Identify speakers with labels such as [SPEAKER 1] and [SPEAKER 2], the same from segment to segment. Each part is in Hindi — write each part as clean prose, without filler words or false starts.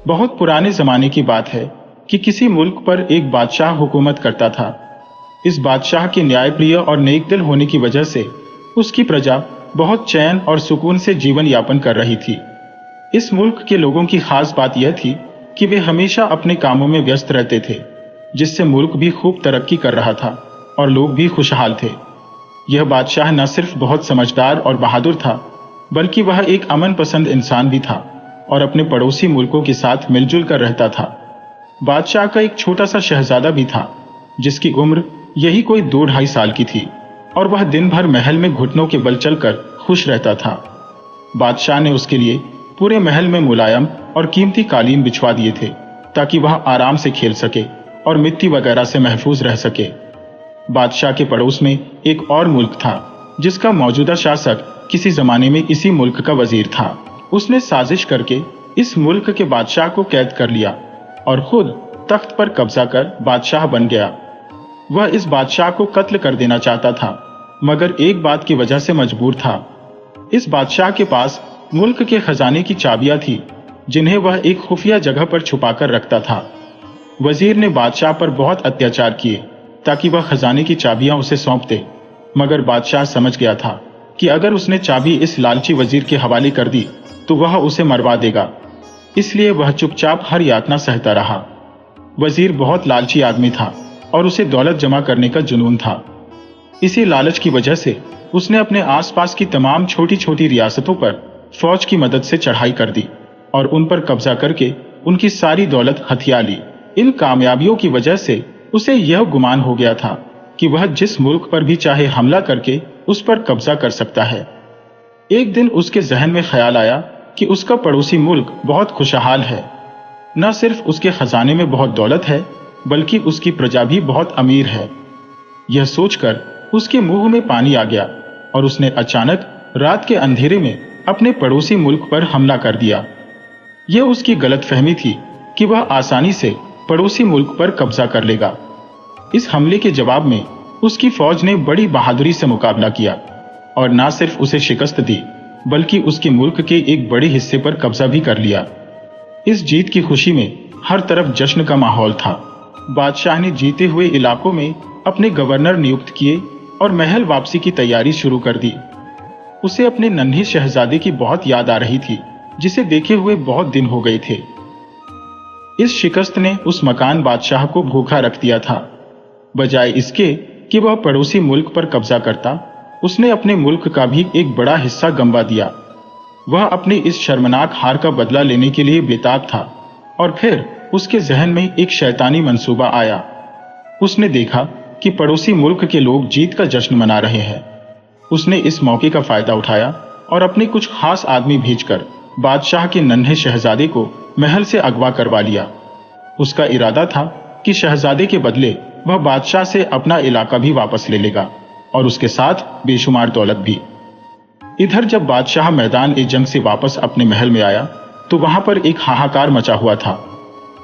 [SPEAKER 1] बहुत पुराने जमाने की बात है कि किसी मुल्क पर एक बादशाह हुकूमत करता था। इस बादशाह के न्यायप्रिय और नेक दिल होने की वजह से उसकी प्रजा बहुत चैन और सुकून से जीवन यापन कर रही थी। इस मुल्क के लोगों की खास बात यह थी कि वे हमेशा अपने कामों में व्यस्त रहते थे, जिससे मुल्क भी खूब तरक्की कर रहा था और लोग भी खुशहाल थे। यह बादशाह न सिर्फ बहुत समझदार और बहादुर था, बल्कि वह एक अमन पसंद इंसान भी था और अपने पड़ोसी मुल्कों के साथ मिलजुल कर रहता था। बादशाह का एक छोटा सा शहजादा भी था, जिसकी उम्र यही कोई 2-2.5 साल की थी और वह दिन भर महल में घुटनों के बल चलकर खुश रहता था। बादशाह ने उसके लिए पूरे महल में मुलायम और कीमती कालीन बिछवा दिए थे, ताकि वह आराम से खेल सके और मिट्टी वगैरह से महफूज रह सके। बादशाह के पड़ोस में एक और मुल्क था, जिसका मौजूदा शासक किसी जमाने में इसी मुल्क का वजीर था। उसने साजिश करके इस मुल्क के बादशाह को कैद कर लिया और खुद तख्त पर कब्जा कर बादशाह बन गया। वह इस बादशाह को कत्ल कर देना चाहता था, मगर एक बात की वजह से मजबूर था। इस बादशाह के पास मुल्क के खजाने की चाबियां थी, जिन्हें वह एक खुफिया जगह पर छुपाकर रखता था। वजीर ने बादशाह पर बहुत अत्याचार किए ताकि वह खजाने की चाबियां उसे सौंप दे, मगर बादशाह समझ गया था कि अगर उसने चाबी इस लालची वजीर के हवाले कर दी तो वह उसे मरवा देगा। इसलिए वह चुपचाप हर यातना सहता रहा। वजीर बहुत लालची आदमी था और उसे दौलत जमा करने का जुनून था। इसी लालच की वजह से उसने अपने आसपास की तमाम छोटी छोटी रियासतों पर फौज की मदद से चढ़ाई कर दी और उन पर कब्जा करके उनकी सारी दौलत हथिया ली। इन कामयाबियों की वजह से उसे यह गुमान हो गया था कि वह जिस मुल्क पर भी चाहे हमला करके उस पर कब्जा कर सकता है। एक दिन उसके जहन में ख्याल आया कि उसका पड़ोसी मुल्क बहुत खुशहाल है। न सिर्फ उसके खजाने में बहुत दौलत है, बल्कि उसकी प्रजा भी बहुत अमीर है। यह सोचकर उसके मुंह में पानी आ गया और उसने अचानक रात के अंधेरे में अपने पड़ोसी मुल्क पर हमला कर दिया। यह उसकी गलतफहमी थी कि वह आसानी से पड़ोसी मुल्क पर कब्जा कर लेगा। इस हमले के जवाब में उसकी फौज ने बड़ी बहादुरी से मुकाबला किया और न सिर्फ उसे शिकस्त दी, बल्कि उसके मुल्क के एक बड़े हिस्से पर कब्जा भी कर लिया। इस जीत की खुशी में हर तरफ जश्न का माहौल था। बादशाह ने जीते हुए इलाकों में अपने गवर्नर नियुक्त किए और महल वापसी की तैयारी शुरू कर दी। उसे अपने नन्हे शहजादे की बहुत याद आ रही थी, जिसे देखे हुए बहुत दिन हो गए थे। इस शिकस्त ने उस मकान बादशाह को भूखा रख दिया था। बजाय इसके कि वह पड़ोसी मुल्क पर कब्जा करता, उसने अपने मुल्क का भी एक बड़ा हिस्सा गंवा दिया। वह अपने इस शर्मनाक हार का बदला लेने के लिए बेताब था और फिर उसके जहन में एक शैतानी मंसूबा आया। उसने देखा कि पड़ोसी मुल्क के लोग जीत का जश्न मना रहे हैं। उसने इस मौके का फायदा उठाया और अपने कुछ खास आदमी भेजकर बादशाह के नन्हे शहजादे को महल से अगवा करवा लिया। उसका इरादा था कि शहजादे के बदले वह बादशाह से अपना इलाका भी वापस ले लेगा और उसके साथ बेशुमार दौलत भी। इधर जब बादशाह मैदान ए जंग से वापस अपने महल में आया तो वहां पर एक हाहाकार मचा हुआ था।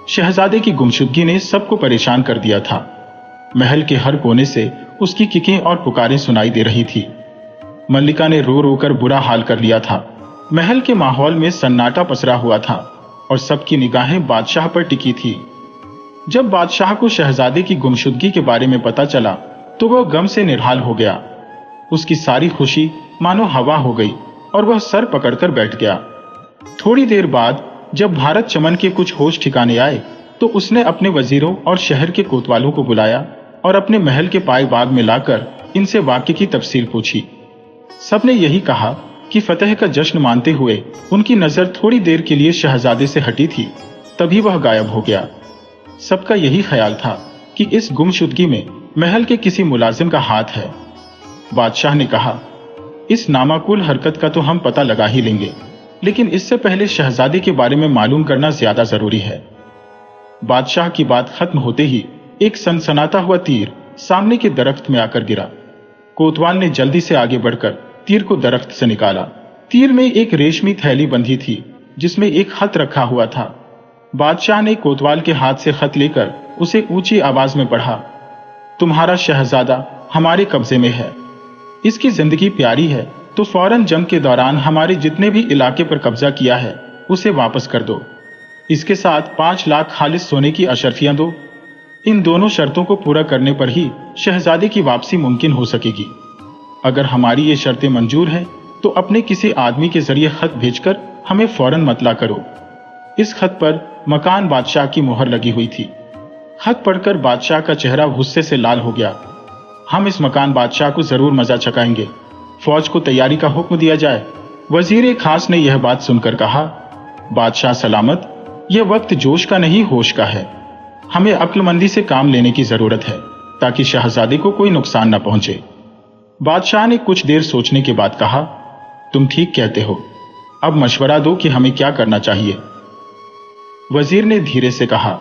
[SPEAKER 1] शहजादे की गुमशुदगी ने सबको परेशान कर दिया था। महल के हर कोने से उसकी किकें और पुकारें सुनाई दे रही थी। मल्लिका ने रो रो कर बुरा हाल कर लिया था। महल के माहौल में सन्नाटा पसरा हुआ था और सबकी निगाहें बादशाह पर टिकी थी। जब बादशाह को शहजादे की गुमशुदगी के बारे में पता चला तो वह गम से निढाल हो गया। उसकी सारी खुशी मानो हवा हो गई और वह सर पकड़कर बैठ गया। थोड़ी देर बाद जब भारत चमन के कुछ होश ठिकाने आए तो उसने अपने वजीरों और शहर के कोतवालों को बुलाया और अपने महल के पाए बाग में लाकर इनसे वाक्य की तफसील पूछी। सबने यही कहा कि फतेह का जश्न मानते हुए उनकी नजर थोड़ी देर के लिए शहजादे से हटी थी, तभी वह गायब हो गया। सबका यही ख्याल था कि इस गुमशुदगी में महल के किसी मुलाजिम का हाथ है। बादशाह ने कहा, इस नामाकुल हरकत का तो हम पता लगा ही लेंगे, लेकिन इससे पहले शहजादे के बारे में मालूम करना ज्यादा जरूरी है। बादशाह की बात खत्म होते ही एक सनसनाता हुआ तीर सामने के दरख्त में आकर गिरा। कोतवाल ने जल्दी से आगे बढ़कर तीर को दरख्त से निकाला। तीर में एक रेशमी थैली बंधी थी जिसमें एक खत रखा हुआ था। बादशाह ने कोतवाल के हाथ से खत लेकर उसे ऊंची आवाज में पढ़ा। तुम्हारा शहजादा हमारे कब्जे में है। इसकी जिंदगी प्यारी है तो फौरन जंग के दौरान हमारे जितने भी इलाके पर कब्जा किया है उसे वापस कर दो। इसके साथ 5 लाख खालिस सोने की अशर्फियां दो। इन दोनों शर्तों को पूरा करने पर ही शहजादे की वापसी मुमकिन हो सकेगी। अगर हमारी ये शर्तें मंजूर हैं तो अपने किसी आदमी के जरिए खत भेजकर हमें फौरन मतला करो। इस खत पर मकान बादशाह की मुहर लगी हुई थी। खत पढ़कर बादशाह का चेहरा गुस्से से लाल हो गया। हम इस मकान बादशाह को जरूर मजा चखाएंगे। फौज को तैयारी का हुक्म दिया जाए। वजीर खास ने यह बात सुनकर कहा, बादशाह सलामत, यह वक्त जोश का नहीं होश का है। हमें अक्लमंदी से काम लेने की जरूरत है ताकि शहजादे को कोई नुकसान न पहुंचे। बादशाह ने कुछ देर सोचने के बाद कहा, तुम ठीक कहते हो। अब मशवरा दो कि हमें क्या करना चाहिए। वजीर ने धीरे से कहा,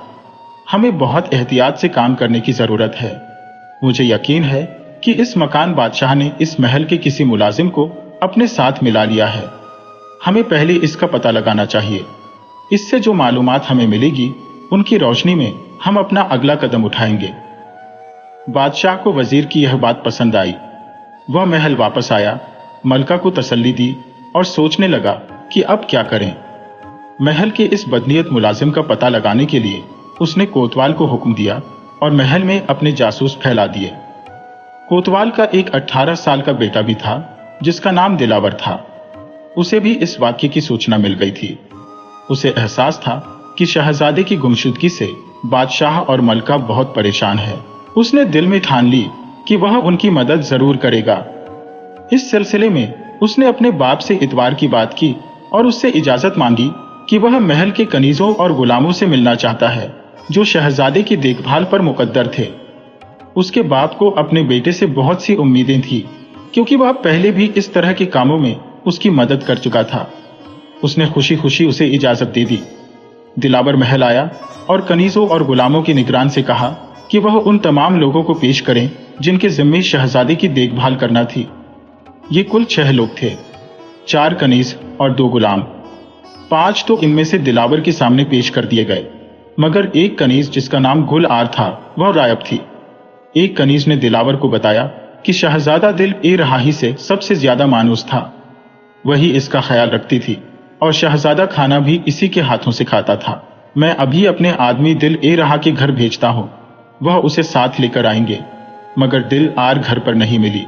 [SPEAKER 1] हमें बहुत एहतियात से काम करने की जरूरत है। मुझे यकीन है कि इस मकान बादशाह ने इस महल के किसी मुलाजिम को अपने साथ मिला लिया है। हमें पहले इसका पता लगाना चाहिए। इससे जो मालूमात हमें मिलेगी उनकी रोशनी में हम अपना अगला कदम उठाएंगे। बादशाह को वजीर की यह बात पसंद आई। वह महल वापस आया, मलका को तसल्ली दी और सोचने लगा कि अब क्या करें। महल के इस बदनीयत मुलाजिम का पता लगाने के लिए उसने कोतवाल को हुक्म दिया और महल में अपने जासूस फैला दिए। कोतवाल का एक 18 साल का बेटा भी था जिसका नाम दिलावर था। उसे भी इस वाक्य की सूचना मिल गई थी। उसे एहसास था कि शहजादे की गुमशुदगी से बादशाह और मलका बहुत परेशान है। उसने दिल में ठान ली कि वह उनकी मदद जरूर करेगा। इस सिलसिले में उसने अपने बाप से इतवार की बात की और उससे इजाजत मांगी कि वह महल के कनीजों और गुलामों से मिलना चाहता है जो शहजादे की देखभाल पर मुकद्दर थे। उसके बाप को अपने बेटे से बहुत सी उम्मीदें थी क्योंकि वह पहले भी इस तरह के कामों में उसकी मदद कर चुका था। उसने खुशी खुशी उसे इजाजत दे दी। दिलावर महल आया और कनीजों और गुलामों के निगरान से कहा कि वह उन तमाम लोगों को पेश करें जिनके जिम्मे शहजादे की देखभाल करना थी। ये कुल 6 लोग थे, 4 कनीज और 2 गुलाम। 5 तो इनमें से दिलावर के सामने पेश कर दिए गए, मगर एक कनीज जिसका नाम गुल आर था वह गायब थी। एक कनीज ने दिलावर को बताया कि शहजादा दिल ए रहाही से सबसे ज्यादा मानूस था। वही इसका ख्याल रखती थी और शहजादा खाना भी इसी के हाथों से खाता था। मैं अभी अपने आदमी दिल ए रहा के घर भेजता हूं, वह उसे साथ लेकर आएंगे। मगर दिल आर घर पर नहीं मिली।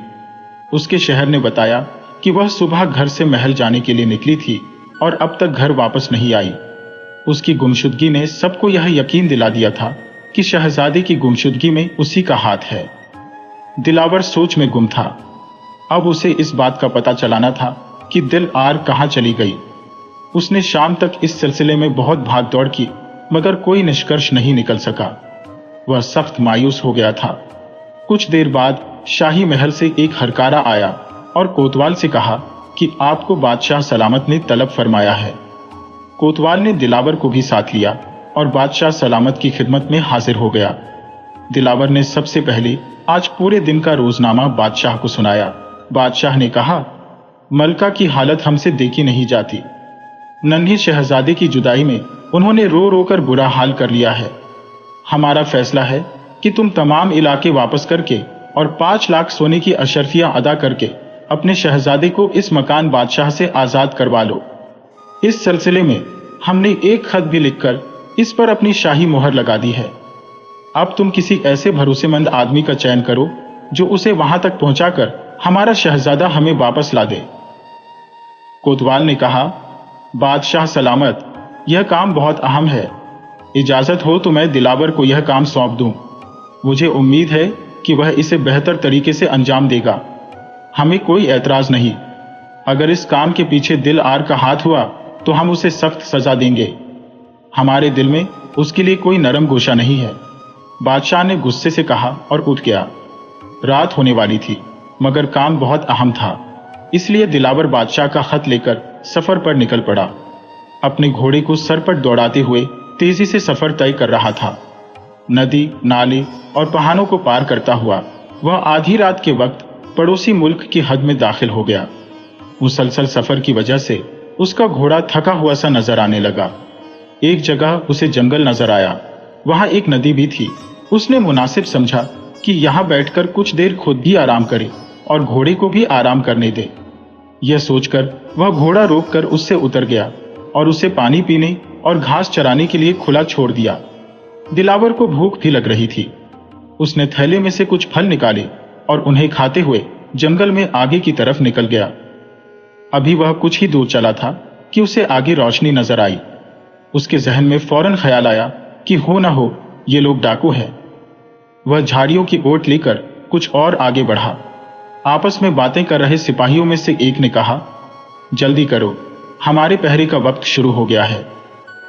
[SPEAKER 1] उसके शहर ने बताया कि वह सुबह घर से महल जाने के लिए निकली थी और अब तक घर वापस नहीं आई। उसकी गुमशुदगी ने सबको यह यकीन दिला दिया था कि शहजादे की गुमशुदगी में उसी का हाथ है। दिलावर सोच में गुम था। अब उसे इस बात का पता चलाना था कि दिल आर कहां चली गई। उसने शाम तक इस सिलसिले में बहुत भाग दौड़ की, मगर कोई निष्कर्ष नहीं निकल सका। वह सख्त मायूस हो गया था। कुछ देर बाद शाही महल से एक हरकारा आया और कोतवाल से कहा कि आपको बादशाह सलामत ने तलब फरमाया है। कोतवाल ने दिलावर को भी साथ लिया और बादशाह सलामत की खिदमत में हाजिर हो गया। दिलावर ने सबसे पहले आज पूरे दिन का रोजनामा बादशाह को सुनाया। बादशाह ने कहा, मलका की हालत हमसे देखी नहीं जाती। नन्ही शहजादे की जुदाई में उन्होंने रो रो कर बुरा हाल कर लिया है। हमारा फैसला है कि तुम तमाम इलाके वापस करके और 5 लाख सोने की अशर्फियां अदा करके अपने शहजादे को इस मकान बादशाह से आजाद करवा लो। इस सिलसिले में हमने एक खत भी लिखकर इस पर अपनी शाही मोहर लगा दी है। अब तुम किसी ऐसे भरोसेमंद आदमी का चयन करो जो उसे वहां तक पहुंचाकर हमारा शहजादा हमें वापस ला दे। कोतवाल ने कहा, बादशाह सलामत, यह काम बहुत अहम है। इजाजत हो तो मैं दिलावर को यह काम सौंप दूं। मुझे उम्मीद है कि वह इसे बेहतर तरीके से अंजाम देगा। हमें कोई ऐतराज नहीं। अगर इस काम के पीछे दिल आर का हाथ हुआ तो हम उसे सख्त सजा देंगे। हमारे दिल में उसके लिए कोई नरम गोशा नहीं है। बादशाह ने गुस्से से कहा और उठ गया। रात होने वाली थी, मगर काम बहुत अहम था, इसलिए दिलावर बादशाह का खत लेकर सफर पर निकल पड़ा। अपने घोड़े को सर पर दौड़ाते हुए तेजी से सफर तय कर रहा था। नदी, नाले और पहाड़ों को पार करता हुआ वह आधी रात के वक्त पड़ोसी मुल्क की हद में दाखिल हो गया। मुसलसल सफर की वजह से उसका घोड़ा थका हुआ सा नजर आने लगा। एक जगह उसे जंगल नजर आया। वहां एक नदी भी थी। उसने मुनासिब समझा कि यहां बैठकर कुछ देर खुद भी आराम करे और घोड़े को भी आराम करने दे। यह सोचकर वह घोड़ा रोककर उससे उतर गया और उसे पानी पीने और घास चराने के लिए खुला छोड़ दिया। दिलावर को भूख भी लग रही थी। उसने थैले में से कुछ फल निकाले और उन्हें खाते हुए जंगल में आगे की तरफ निकल गया। अभी वह कुछ ही दूर चला था कि उसे आगे रोशनी नजर आई। उसके जहन में फौरन ख्याल आया कि हो ना हो ये लोग डाकू हैं। वह झाड़ियों की ओट लेकर कुछ और आगे बढ़ा। आपस में बातें कर रहे सिपाहियों में से एक ने कहा, जल्दी करो, हमारे पहरे का वक्त शुरू हो गया है।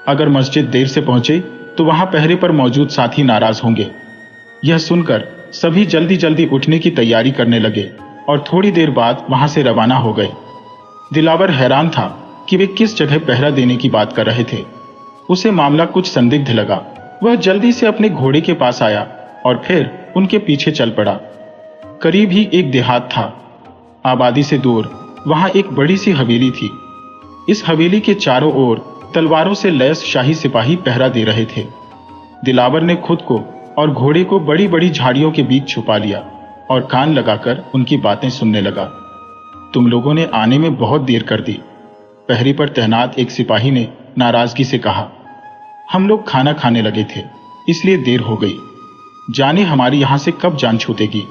[SPEAKER 1] अगर मस्जिद देर से पहुंचे तो वहां पहरे पर मौजूद साथी नाराज होंगे। यह सुनकर सभी जल्दी जल्दी उठने की तैयारी करने लगे और थोड़ी देर बाद वहां से रवाना हो गए। दिलावर हैरान था कि वे किस जगह पहरा देने की बात कर रहे थे। उसे मामला कुछ संदिग्ध लगा। वह जल्दी से अपने घोड़े के पास आया और फिर उनके पीछे चल पड़ा। करीब ही एक देहात था। आबादी से दूर वहां एक बड़ी सी हवेली थी। इस हवेली के चारों ओर तलवारों से लैस शाही सिपाही पहरा दे रहे थे। दिलावर ने खुद को और घोड़े को बड़ी बड़ी झाड़ियों के बीच छुपा लिया और कान लगाकर उनकी बातें सुनने लगा। तुम लोगों ने आने में बहुत देर कर दी, पहरे पर तैनात एक सिपाही ने नाराजगी से कहा। हम लोग खाना खाने लगे थे, इसलिए देर हो गई। जाने हमारी यहां से कब जान छूटेगी,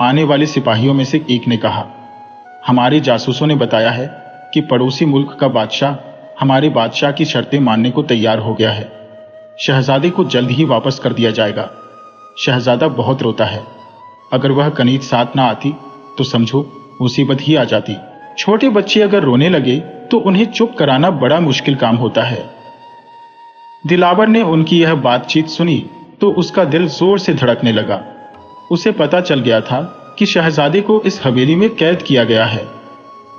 [SPEAKER 1] आने वाले सिपाहियों में से एक ने कहा। हमारे जासूसों ने बताया है कि पड़ोसी मुल्क का बादशाह हमारे बादशाह की शर्तें मानने को तैयार हो गया है। शहजादे को जल्द ही वापस कर दिया जाएगा। शहजादा बहुत रोता है। अगर वह कनीज साथ ना आती तो समझो मुसीबत ही आ जाती। छोटे बच्चे अगर रोने लगे तो उन्हें चुप कराना बड़ा मुश्किल काम होता है। दिलावर ने उनकी यह बातचीत सुनी तो उसका दिल जोर से धड़कने लगा। उसे पता चल गया था कि शहजादे को इस हवेली में कैद किया गया है।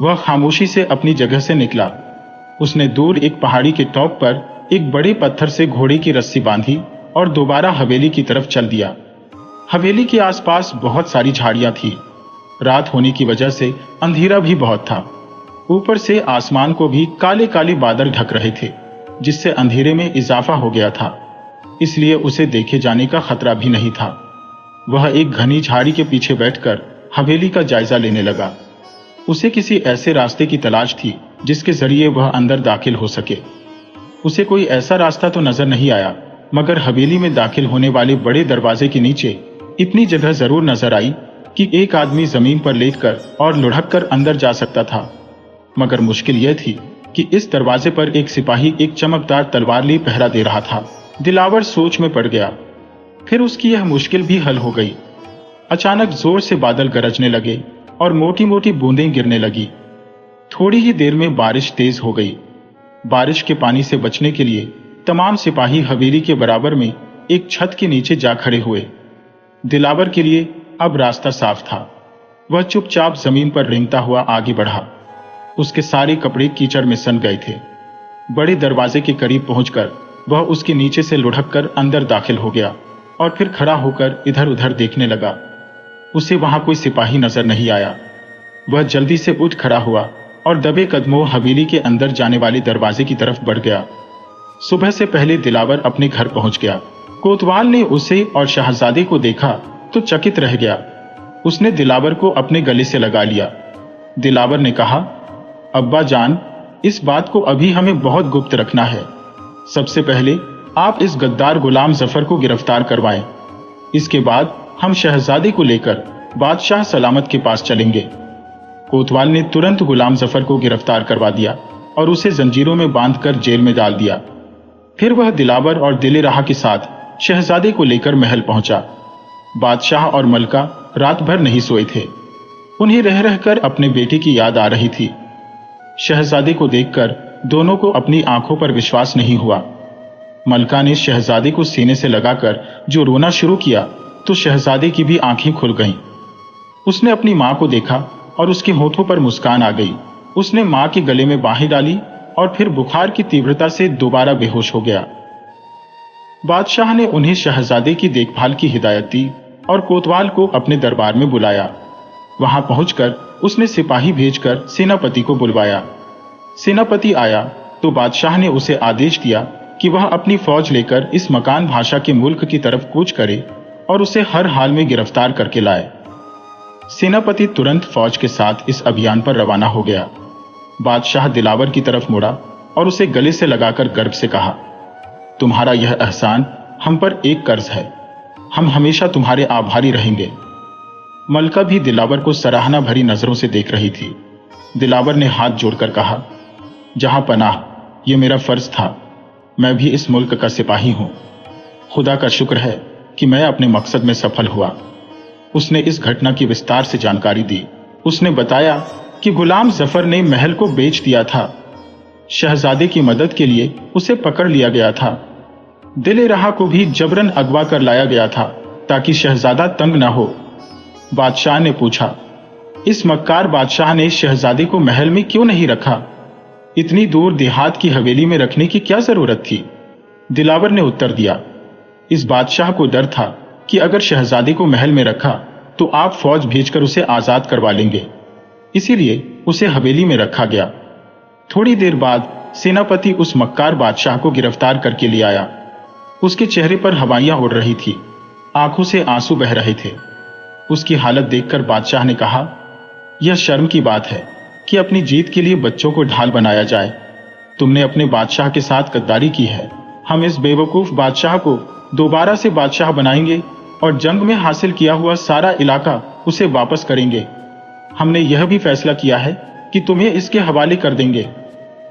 [SPEAKER 1] वह खामोशी से अपनी जगह से निकला। उसने दूर एक पहाड़ी के टॉप पर एक बड़े पत्थर से घोड़े की रस्सी बांधी और दोबारा हवेली की तरफ चल दिया। हवेली के आसपास बहुत सारी झाड़ियां थी। रात होने की वजह से अंधेरा भी बहुत था। ऊपर से आसमान को भी काले काले बादल ढक रहे थे, जिससे अंधेरे में इजाफा हो गया था। इसलिए उसे देखे जाने का खतरा भी नहीं था। वह एक घनी झाड़ी के पीछे बैठकर हवेली का जायजा लेने लगा। उसे किसी ऐसे रास्ते की तलाश थी जिसके जरिए वह अंदर दाखिल हो सके। उसे कोई ऐसा रास्ता तो नजर नहीं आया, मगर हवेली में दाखिल होने वाले बड़े दरवाजे के नीचे इतनी जगह जरूर नजर आई कि एक आदमी जमीन पर लेटकर और लुढ़क कर अंदर जा सकता था। मगर मुश्किल यह थी कि इस दरवाजे पर एक सिपाही एक चमकदार तलवार लिए पहरा दे रहा था। दिलावर सोच में पड़ गया। फिर उसकी यह मुश्किल भी हल हो गई। अचानक जोर से बादल गरजने लगे और मोटी मोटी बूंदें गिरने लगी। थोड़ी ही देर में बारिश तेज हो गई। बारिश के पानी से बचने के लिए तमाम सिपाही हवेली के बराबर में एक छत के नीचे जा खड़े हुए। दिलावर के लिए अब रास्ता साफ था। वह चुपचाप जमीन पर रेंगता हुआ आगे बढ़ा। उसके सारे कपड़े कीचड़ में सन गए थे। बड़े दरवाजे के करीब पहुंचकर वह उसके नीचे से लुढ़क कर अंदर दाखिल हो गया और फिर खड़ा होकर इधर उधर देखने लगा। उसे वहां कोई सिपाही नजर नहीं आया। वह जल्दी से उठ खड़ा हुआ और दबे कदमों हवेली के अंदर जाने वाले दरवाजे की तरफ बढ़ गया। सुबह से पहले दिलावर अपने घर पहुंच गया। कोतवाल ने उसे और शहजादे को देखा तो चकित रह गया। उसने दिलावर को अपने गले से लगा लिया। दिलावर ने कहा, अब्बा जान, इस बात को अभी हमें बहुत गुप्त रखना है। सबसे पहले आप इस गद्दार गुलाम जफर को गिरफ्तार करवाएं। इसके बाद हम शहजादे को लेकर बादशाह सलामत के पास चलेंगे। कोतवाल ने तुरंत गुलाम जफर को गिरफ्तार करवा दिया और उसे जंजीरों में बांधकर जेल में डाल दिया। फिर वह दिलावर और दिले राह के साथ शहजादे को लेकर महल पहुंचा। बादशाह और मलका रात भर नहीं सोए थे। उन्हें रह रहकर अपने बेटे की याद आ रही थी। शहजादे को देखकर दोनों को अपनी आंखों पर विश्वास नहीं हुआ। मलका ने शहजादे को सीने से लगाकर जो रोना शुरू किया तो शहजादे की भी आंखें खुल गईं। उसने अपनी मां को देखा और उसके होठों पर मुस्कान आ गई। उसने मां के गले में बाहें डाली और फिर बुखार की तीव्रता से दोबारा बेहोश हो गया। बादशाह ने उन्हें शहजादे की देखभाल की हिदायत दी और कोतवाल को अपने दरबार में बुलाया। वहां पहुंचकर उसने सिपाही भेजकर सेनापति को बुलवाया। सेनापति आया तो बादशाह ने उसे आदेश दिया कि वह अपनी फौज लेकर इस मकान भाषा के मुल्क की तरफ कूच करे और उसे हर हाल में गिरफ्तार करके लाए। सेनापति तुरंत फौज के साथ इस अभियान पर रवाना हो गया। बादशाह दिलावर की तरफ मुड़ा और उसे गले से लगाकर गर्व से कहा, तुम्हारा यह एहसान हम पर एक कर्ज है, हम हमेशा तुम्हारे आभारी रहेंगे। मलका भी दिलावर को सराहना भरी नजरों से देख रही थी। दिलावर ने हाथ जोड़कर कहा, जहां पनाह, यह मेरा फर्ज था, मैं भी इस मुल्क का सिपाही हूं। खुदा का शुक्र है कि मैं अपने मकसद में सफल हुआ। उसने इस घटना की विस्तार से जानकारी दी। उसने बताया कि गुलाम जफर ने महल को बेच दिया था। शहजादे की मदद के लिए उसे पकड़ लिया गया था। दिले रहा को भी जबरन अगवा कर लाया गया था ताकि शहजादा तंग न हो। बादशाह ने पूछा, इस मक्कार बादशाह ने शहजादे को महल में क्यों नहीं रखा? इतनी दूर देहात की हवेली में रखने की क्या जरूरत थी? दिलावर ने उत्तर दिया, इस बादशाह को डर था कि अगर शहजादे को महल में रखा तो आप फौज भेजकर उसे आजाद करवा लेंगे, इसीलिए उसे हवेली में रखा गया। थोड़ी देर बाद सेनापति उस मक्कार बादशाह को गिरफ्तार करके ले आया। उसके चेहरे पर हवाइयां उड़ रही थी, आंखों से आंसू बह रहे थे। उसकी हालत देखकर बादशाह ने कहा, यह शर्म की बात है कि अपनी जीत के लिए बच्चों को ढाल बनाया जाए। तुमने अपने बादशाह के साथ गद्दारी की है। हम इस बेवकूफ बादशाह को दोबारा से बादशाह बनाएंगे और जंग में हासिल किया हुआ सारा इलाका उसे वापस करेंगे। हमने यह भी फैसला किया है कि तुम्हें इसके हवाले कर देंगे।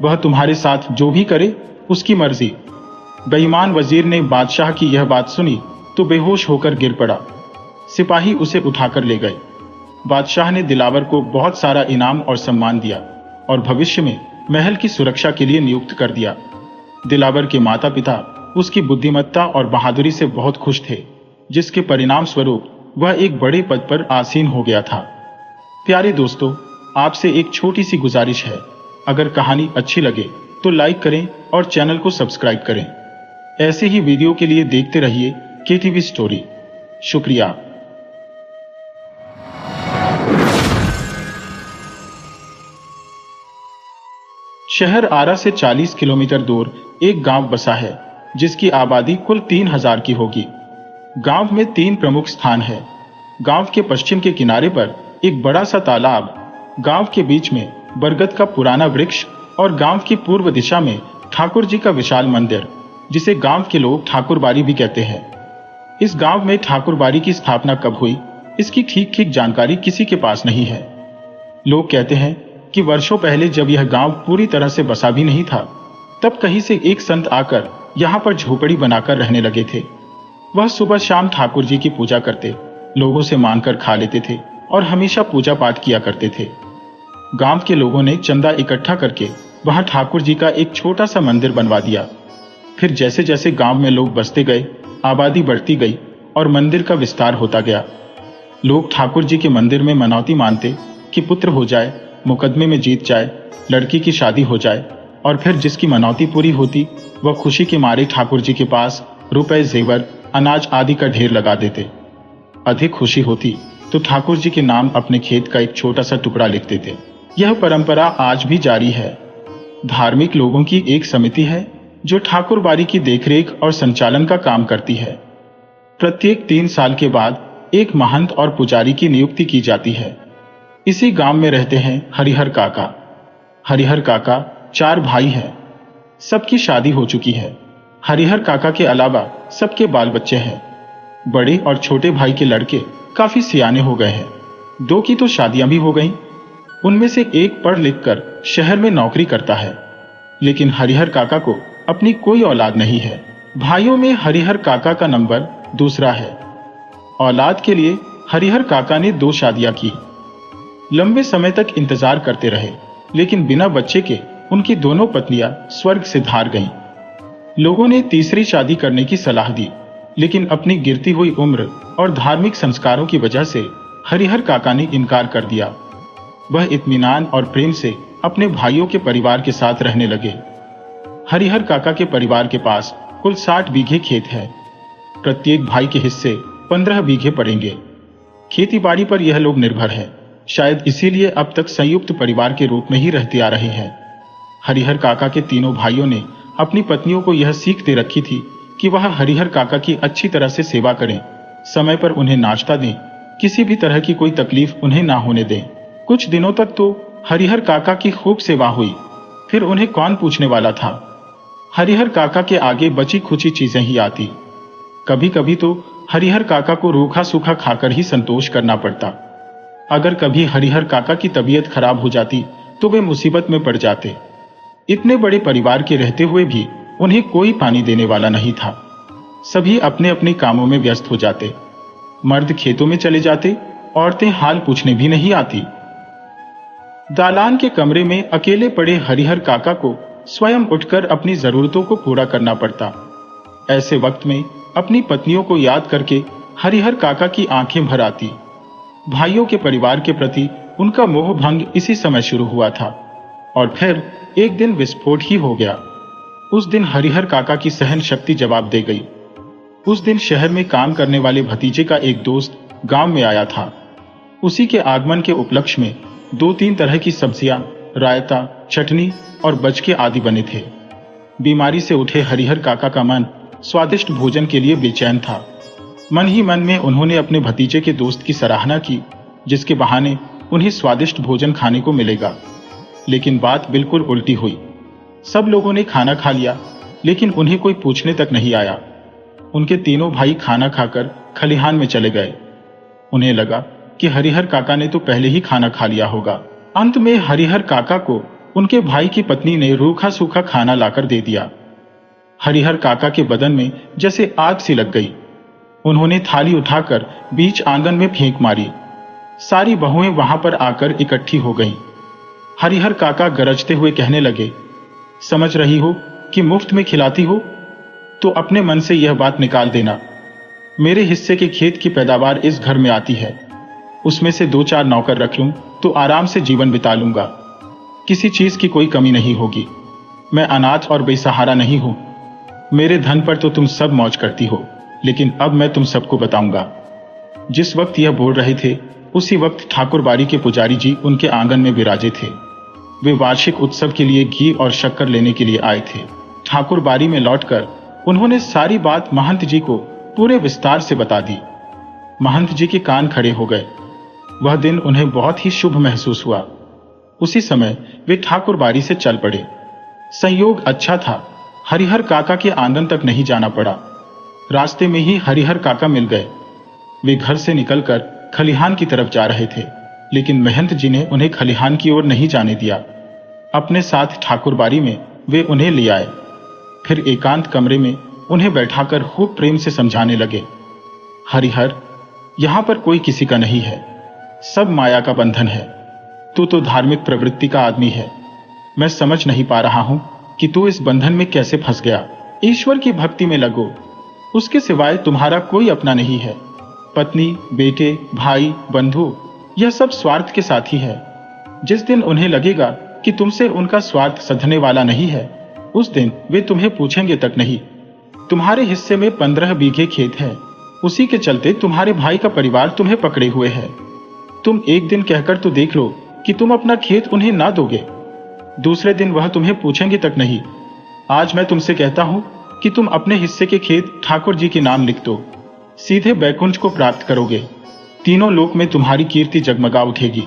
[SPEAKER 1] वह तुम्हारे साथ जो भी करे उसकी मर्जी। बेईमान वजीर ने बादशाह की यह बात सुनी तो बेहोश होकर गिर पड़ा। सिपाही उसे उठाकर ले गए। बादशाह ने दिलावर को बहुत सारा इनाम और सम्मान दिया और भविष्य में महल की सुरक्षा के लिए नियुक्त कर दिया। दिलावर के माता पिता उसकी बुद्धिमत्ता और बहादुरी से बहुत खुश थे, जिसके परिणाम स्वरूप वह एक बड़े पद पर आसीन हो गया था। प्यारे दोस्तों, आपसे एक छोटी सी गुजारिश है, अगर कहानी अच्छी लगे तो लाइक करें और चैनल को सब्सक्राइब करें। ऐसे ही वीडियो के लिए देखते रहिए केटीवी स्टोरी। शुक्रिया। शहर आरा से 40 किलोमीटर दूर एक गांव बसा है, जिसकी आबादी कुल 3000 की होगी। गांव में 3 प्रमुख स्थान है। गांव के पश्चिम के किनारे पर एक बड़ा सा तालाब, गांव के बीच में बरगद का पुराना वृक्ष और गांव की पूर्व दिशा में ठाकुर जी का विशाल मंदिर, जिसे गांव के लोग ठाकुरबाड़ी भी कहते हैं। इस गांव में ठाकुरबाड़ी की स्थापना कब हुई, इसकी ठीक ठीक जानकारी किसी के पास नहीं है। लोग कहते हैं कि वर्षों पहले जब यह गांव पूरी तरह से बसा भी नहीं था, तब कहीं से एक संत आकर यहाँ पर झोपड़ी बनाकर रहने लगे थे। वह सुबह शाम ठाकुर जी की पूजा करते, लोगों से मांगकर खा लेते थे और हमेशा पूजा पाठ किया करते थे। गांव के लोगों ने चंदा इकट्ठा करके वहां ठाकुर जी का एक छोटा सा मंदिर बनवा दिया। फिर जैसे जैसे गांव में लोग बसते गए, आबादी बढ़ती गई और मंदिर का विस्तार होता गया। लोग ठाकुर जी के मंदिर में मनौती मानते कि पुत्र हो जाए, मुकदमे में जीत जाए, लड़की की शादी हो जाए, और फिर जिसकी मनौती पूरी होती वह खुशी के मारे ठाकुर जी के पास रुपए, जेवर, अनाज आदि का ढेर लगा देते। अधिक खुशी होती तो ठाकुर जी के नाम अपने खेत का एक छोटा सा टुकड़ा लिख देते। यह परंपरा आज भी जारी है। धार्मिक लोगों की एक समिति है जो ठाकुरबाड़ी की देखरेख और संचालन का काम करती है। प्रत्येक 3 साल के बाद एक महंत और पुजारी की नियुक्ति की जाती है। इसी गांव में रहते हैं हरिहर काका। हरिहर काका 4 भाई हैं। सबकी शादी हो चुकी है। हरिहर काका के अलावा सबके बाल बच्चे हैं। बड़े और छोटे भाई के लड़के काफी सियाने हो गए हैं। 2 की तो शादियां भी हो गईं। उनमें से एक पढ़ लिख कर शहर में नौकरी करता है, लेकिन हरिहर काका को अपनी कोई औलाद नहीं है। भाइयों में हरिहर काका का नंबर दूसरा है। औलाद के लिए हरिहर काका ने 2 शादियां की। लंबे समय तक इंतजार करते रहे, लेकिन बिना बच्चे के उनकी दोनों पत्नियां स्वर्ग से धार गईं। लोगों ने तीसरी शादी करने की सलाह दी, लेकिन अपनी गिरती हुई उम्र और धार्मिक संस्कारों की वजह से हरिहर काका ने इनकार कर दिया। वह इत्मीनान और प्रेम से अपने भाइयों के परिवार के साथ रहने लगे। हरिहर काका के परिवार के पास कुल 60 बीघे खेत है। प्रत्येक भाई के हिस्से 15 बीघे पड़ेंगे। खेतीबाड़ी पर यह लोग निर्भर है। शायद इसीलिए अब तक संयुक्त परिवार के रूप में ही रहते आ रहे हैं। हरिहर काका के तीनों भाइयों ने अपनी पत्नियों को यह सीख दे रखी थी कि वह हरिहर काका की अच्छी तरह से सेवा करें, समय पर उन्हें नाश्ता दें, किसी भी तरह की कोई तकलीफ उन्हें ना होने दें। कुछ दिनों तक तो हरिहर काका की खूब सेवा हुई। फिर उन्हें कौन पूछने वाला था। हरिहर काका के आगे बची खुची चीजें ही आती। कभी कभी तो हरिहर काका को रूखा सूखा खाकर ही संतोष करना पड़ता। अगर कभी हरिहर काका की तबीयत खराब हो जाती तो वे मुसीबत में पड़ जाते। इतने बड़े परिवार के रहते हुए भी उन्हें कोई पानी देने वाला नहीं था। सभी अपने अपने कामों में व्यस्त हो जाते। मर्द खेतों में चले जाते, औरतें हाल पूछने भी नहीं आती। दालान के कमरे में अकेले पड़े हरिहर काका को स्वयं उठकर अपनी जरूरतों को पूरा करना पड़ता। ऐसे वक्त में अपनी पत्नियों को याद करके हरिहर काका की आंखें भर आती। भाइयों के परिवार के प्रति उनका मोह भंग इसी समय शुरू हुआ था और फिर एक दिन विस्फोट ही हो गया। उस दिन हरिहर काका की सहन शक्ति जवाब दे गई। उस दिन शहर में काम करने वाले भतीजे का एक दोस्त गांव में आया था। उसी के आगमन के उपलक्ष्य में 2-3 तरह की सब्जियां, रायता, चटनी और बचके आदि बने थे। बीमारी से उठे हरिहर काका का मन स्वादिष्ट भोजन के लिए बेचैन था। मन ही मन में उन्होंने अपने भतीजे के दोस्त की सराहना की, जिसके बहाने उन्हें स्वादिष्ट भोजन खाने को मिलेगा। लेकिन बात बिल्कुल उल्टी हुई। सब लोगों ने खाना खा लिया, लेकिन उन्हें कोई पूछने तक नहीं आया। उनके तीनों भाई खाना खाकर खलिहान में चले गए। उन्हें लगा कि हरिहर काका ने तो पहले ही खाना खा लिया होगा। अंत में हरिहर काका को उनके भाई की पत्नी ने रूखा सूखा खाना लाकर दे दिया। हरिहर काका के बदन में जैसे आग सी लग गई। उन्होंने थाली उठाकर बीच आंगन में फेंक मारी। सारी बहुएं वहां पर आकर इकट्ठी हो गईं। हरिहर काका गरजते हुए कहने लगे, समझ रही हो कि मुफ्त में खिलाती हो? तो अपने मन से यह बात निकाल देना। मेरे हिस्से के खेत की पैदावार इस घर में आती है। उसमें से 2-4 नौकर रख लूं तो आराम से जीवन बिता लूंगा। किसी चीज की कोई कमी नहीं होगी। मैं अनाथ और बेसहारा नहीं हूं। मेरे धन पर तो तुम सब मौज करती हो, लेकिन अब मैं तुम सबको बताऊंगा। जिस वक्त यह बोल रहे थे उसी वक्त ठाकुर बाड़ी के पुजारी जी उनके आंगन में विराजे थे। वे वार्षिक उत्सव के लिए घी और शक्कर लेने के लिए आए थे। ठाकुर बाड़ी में लौटकर उन्होंने सारी बात महंत जी को पूरे विस्तार से बता दी। महंत जी के कान खड़े हो गए। वह दिन उन्हें बहुत ही शुभ महसूस हुआ। उसी समय वे ठाकुर बाड़ी से चल पड़े। संयोग अच्छा था, हरिहर काका के आंगन तक नहीं जाना पड़ा। रास्ते में ही हरिहर काका मिल गए। वे घर से निकलकर खलिहान की तरफ जा रहे थे, लेकिन महंत जी ने उन्हें खलिहान की ओर नहीं जाने दिया। अपने साथ ठाकुर बाड़ी में वे उन्हें ले आए। फिर एकांत कमरे में उन्हें बैठाकर खूब प्रेम से समझाने लगे, हरिहर, यहां पर कोई किसी का नहीं है। सब माया का बंधन है। तू तो धार्मिक प्रवृत्ति का आदमी है। मैं समझ नहीं पा रहा हूं कि तू इस बंधन में कैसे फंस गया। ईश्वर की भक्ति में लगो। उसके सिवाय तुम्हारा कोई अपना नहीं है। पत्नी, बेटे, भाई, बंधु, यह सब स्वार्थ के साथी है। जिस दिन उन्हें लगेगा कि तुमसे उनका स्वार्थ सधने वाला नहीं है, उस दिन वे तुम्हें पूछेंगे तक नहीं। तुम्हारे हिस्से में 15 बीघे खेत है। उसी के चलते तुम्हारे भाई का परिवार तुम्हें पकड़े हुए है। तुम एक दिन कहकर तो देख लो कि तुम अपना खेत उन्हें ना दोगे। दूसरे दिन वह तुम्हें पूछेंगे तक नहीं। आज मैं तुमसे कहता हूं कि तुम अपने हिस्से के खेत ठाकुर जी के नाम लिख दो। सीधे बैकुंठ को प्राप्त करोगे। तीनों लोक में तुम्हारी कीर्ति जगमगा उठेगी।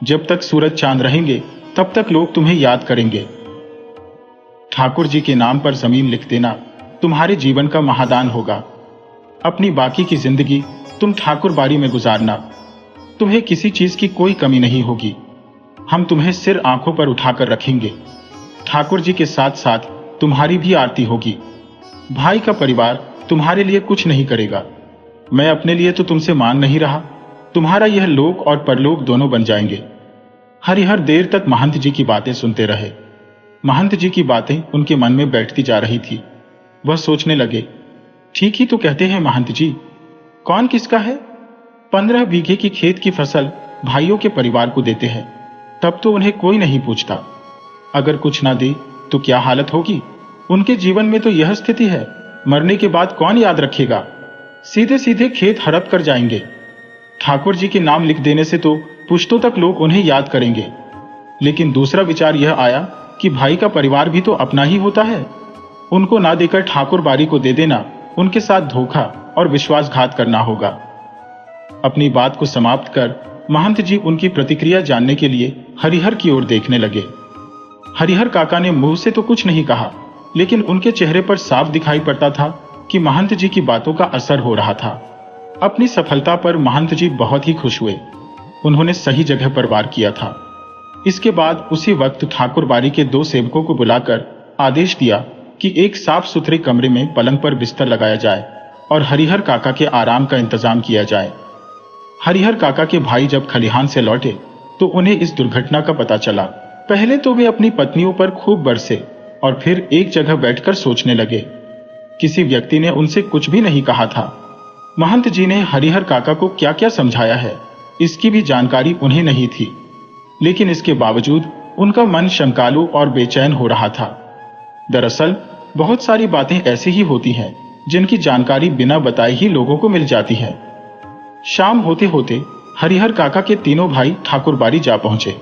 [SPEAKER 1] जब तक सूरज चांद रहेंगे तब तक लोग तुम्हें याद करेंगे। ठाकुर जी के नाम पर जमीन लिख देना तुम्हारे जीवन का महादान होगा। अपनी बाकी की जिंदगी तुम ठाकुर बाड़ी में गुजारना। तुम्हें किसी चीज की कोई कमी नहीं होगी। हम तुम्हें सिर आंखों पर उठाकर रखेंगे। ठाकुर जी के साथ साथ तुम्हारी भी आरती होगी। भाई का परिवार तुम्हारे लिए कुछ नहीं करेगा। मैं अपने लिए तो तुमसे मांग नहीं रहा। तुम्हारा यह लोक और परलोक दोनों बन जाएंगे। हरिहर देर तक महंत जी की बातें सुनते रहे। महंत जी की बातें उनके मन में बैठती जा रही थी। वह सोचने लगे, ठीक ही तो कहते हैं महंत जी। कौन किसका है? 15 बीघे की खेत की फसल भाइयों के परिवार को देते हैं, तब तो उन्हें कोई नहीं पूछता। अगर कुछ ना दे तो क्या हालत होगी? उनके जीवन में तो यह स्थिति है। मरने के बाद कौन याद रखेगा? सीधे सीधे खेत हड़प कर जाएंगे। ठाकुर जी के नाम लिख देने से तो पुश्तों तक लोग उन्हें याद करेंगे। लेकिन दूसरा विचार यह आया कि भाई का परिवार भी तो अपना ही होता है। उनको ना देकर ठाकुर बाड़ी को दे देना उनके साथ धोखा और विश्वासघात करना होगा। अपनी बात को समाप्त कर महंत जी उनकी प्रतिक्रिया जानने के लिए हरिहर की ओर देखने लगे। हरिहर काका ने मुंह से तो कुछ नहीं कहा, लेकिन उनके चेहरे पर साफ दिखाई पड़ता था कि महंत जी की बातों का असर हो रहा था। अपनी सफलता पर महंत जी बहुत ही खुश हुए। उन्होंने सही जगह पर वार किया था। इसके बाद उसी वक्त ठाकुर बाड़ी के 2 सेवकों को बुलाकर आदेश दिया कि एक साफ सुथरे कमरे में पलंग पर बिस्तर लगाया जाए और हरिहर काका के आराम का इंतजाम किया जाए। हरिहर काका के भाई जब खलिहान से लौटे तो उन्हें इस दुर्घटना का पता चला। पहले तो वे अपनी पत्नियों पर खूब बरसे और फिर एक जगह बैठकर सोचने लगे। किसी व्यक्ति ने उनसे कुछ भी नहीं कहा था। महंत जी ने हरिहर काका को क्या क्या समझाया है, इसकी भी जानकारी उन्हें नहीं थी, लेकिन इसके बावजूद उनका मन शंकालु और बेचैन हो रहा था। दरअसल बहुत सारी बातें ऐसी ही होती हैं जिनकी जानकारी बिना बताए ही लोगों को मिल जाती है। शाम होते होते हरिहर काका के तीनों भाई ठाकुर बाड़ी जा पहुंचे।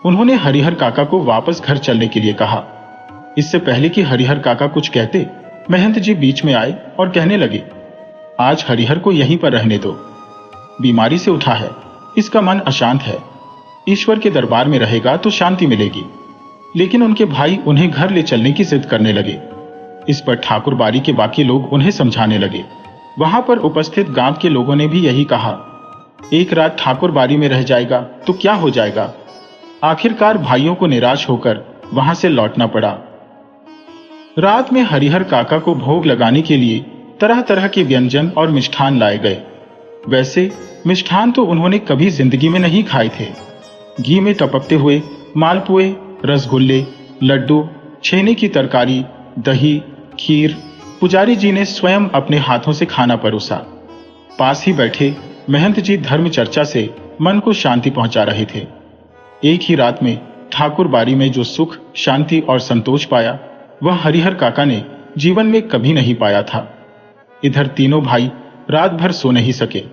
[SPEAKER 1] उन्होंने हरिहर काका को वापस घर चलने के लिए कहा। इससे पहले कि हरिहर काका कुछ कहते, महंत जी बीच में आए और कहने लगे, आज हरिहर को यहीं पर रहने दो। बीमारी से उठा है, इसका मन अशांत है। ईश्वर के दरबार में रहेगा तो शांति मिलेगी। लेकिन उनके भाई उन्हें घर ले चलने की जिद करने लगे। इस पर ठाकुर बाड़ी के बाकी लोग उन्हें समझाने लगे। वहां पर उपस्थित गांव के लोगों ने भी यही कहा, एक रात ठाकुर बाड़ी में रह जाएगा तो क्या हो जाएगा। आखिरकार भाइयों को निराश होकर वहां से लौटना पड़ा। रात में हरिहर काका को भोग लगाने के लिए तरह तरह के व्यंजन और मिष्ठान लाए गए। वैसे मिष्ठान तो उन्होंने कभी जिंदगी में नहीं खाए थे। घी में टपकते हुए मालपुए, रसगुल्ले, लड्डू, छेने की तरकारी, दही, खीर पुजारी जी ने स्वयं अपने हाथों से खाना परोसा। पास ही बैठे महंत जी धर्म चर्चा से मन को शांति पहुंचा रहे थे। एक ही रात में ठाकुर बाड़ी में जो सुख, शांति और संतोष पाया, वह हरिहर काका ने जीवन में कभी नहीं पाया था। इधर तीनों भाई रात भर सो नहीं सके।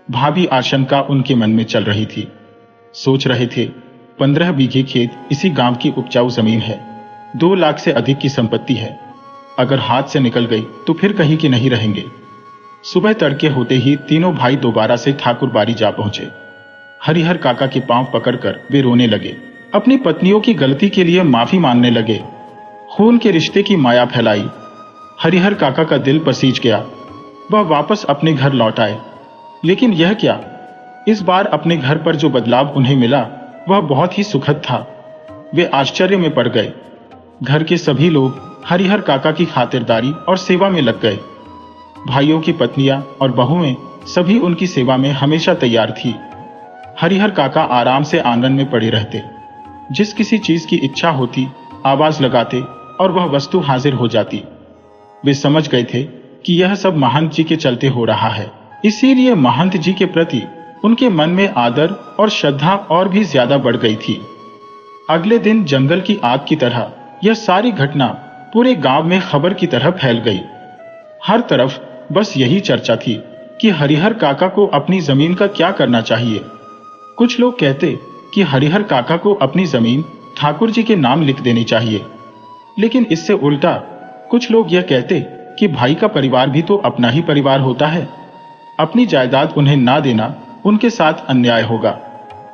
[SPEAKER 1] भावी आशंका उनके मन में चल रही थी। सोच रहे थे, 15 बीघे खेत इसी गांव की उपजाऊ जमीन है, 2 लाख से अधिक की संपत्ति है। अगर हाथ से निकल गई तो फिर कहीं की नहीं रहेंगे। सुबह तड़के होते ही तीनों भाई दोबारा से ठाकुर बाड़ी जा पहुंचे। हरिहर काका के पांव पकड़कर वे रोने लगे। अपनी पत्नियों की गलती के लिए माफी मांगने लगे। खून के रिश्ते की माया फैलाई। हरिहर काका का दिल पसीज गया। वह वापस अपने घर लौट आए। लेकिन यह क्या, इस बार अपने घर पर जो बदलाव उन्हें मिला वह बहुत ही सुखद था। वे आश्चर्य में पड़ गए। घर के सभी लोग हरिहर काका की खातिरदारी और सेवा में लग गए। भाइयों की पत्नियां और बहुएं सभी उनकी सेवा में हमेशा तैयार थी। हरिहर काका आराम से आंगन में पड़े रहते। जिस किसी चीज की इच्छा होती आवाज लगाते और वह वस्तु हाजिर हो जाती। वे समझ गए थे कि यह सब महंत जी के चलते हो रहा है। इसीलिए महंत जी के प्रति उनके मन में आदर और श्रद्धा और भी ज्यादा बढ़ गई थी। अगले दिन जंगल की आग की तरह यह सारी घटना पूरे गांव में खबर की तरह फैल गई। हर तरफ बस यही चर्चा थी कि हरिहर काका को अपनी जमीन का क्या करना चाहिए। कुछ लोग कहते कि हरिहर काका को अपनी जमीन ठाकुर जी के नाम लिख देनी चाहिए, लेकिन इससे उल्टा कुछ लोग यह कहते कि भाई का परिवार भी तो अपना ही परिवार होता है। अपनी जायदाद उन्हें ना देना उनके साथ अन्याय होगा।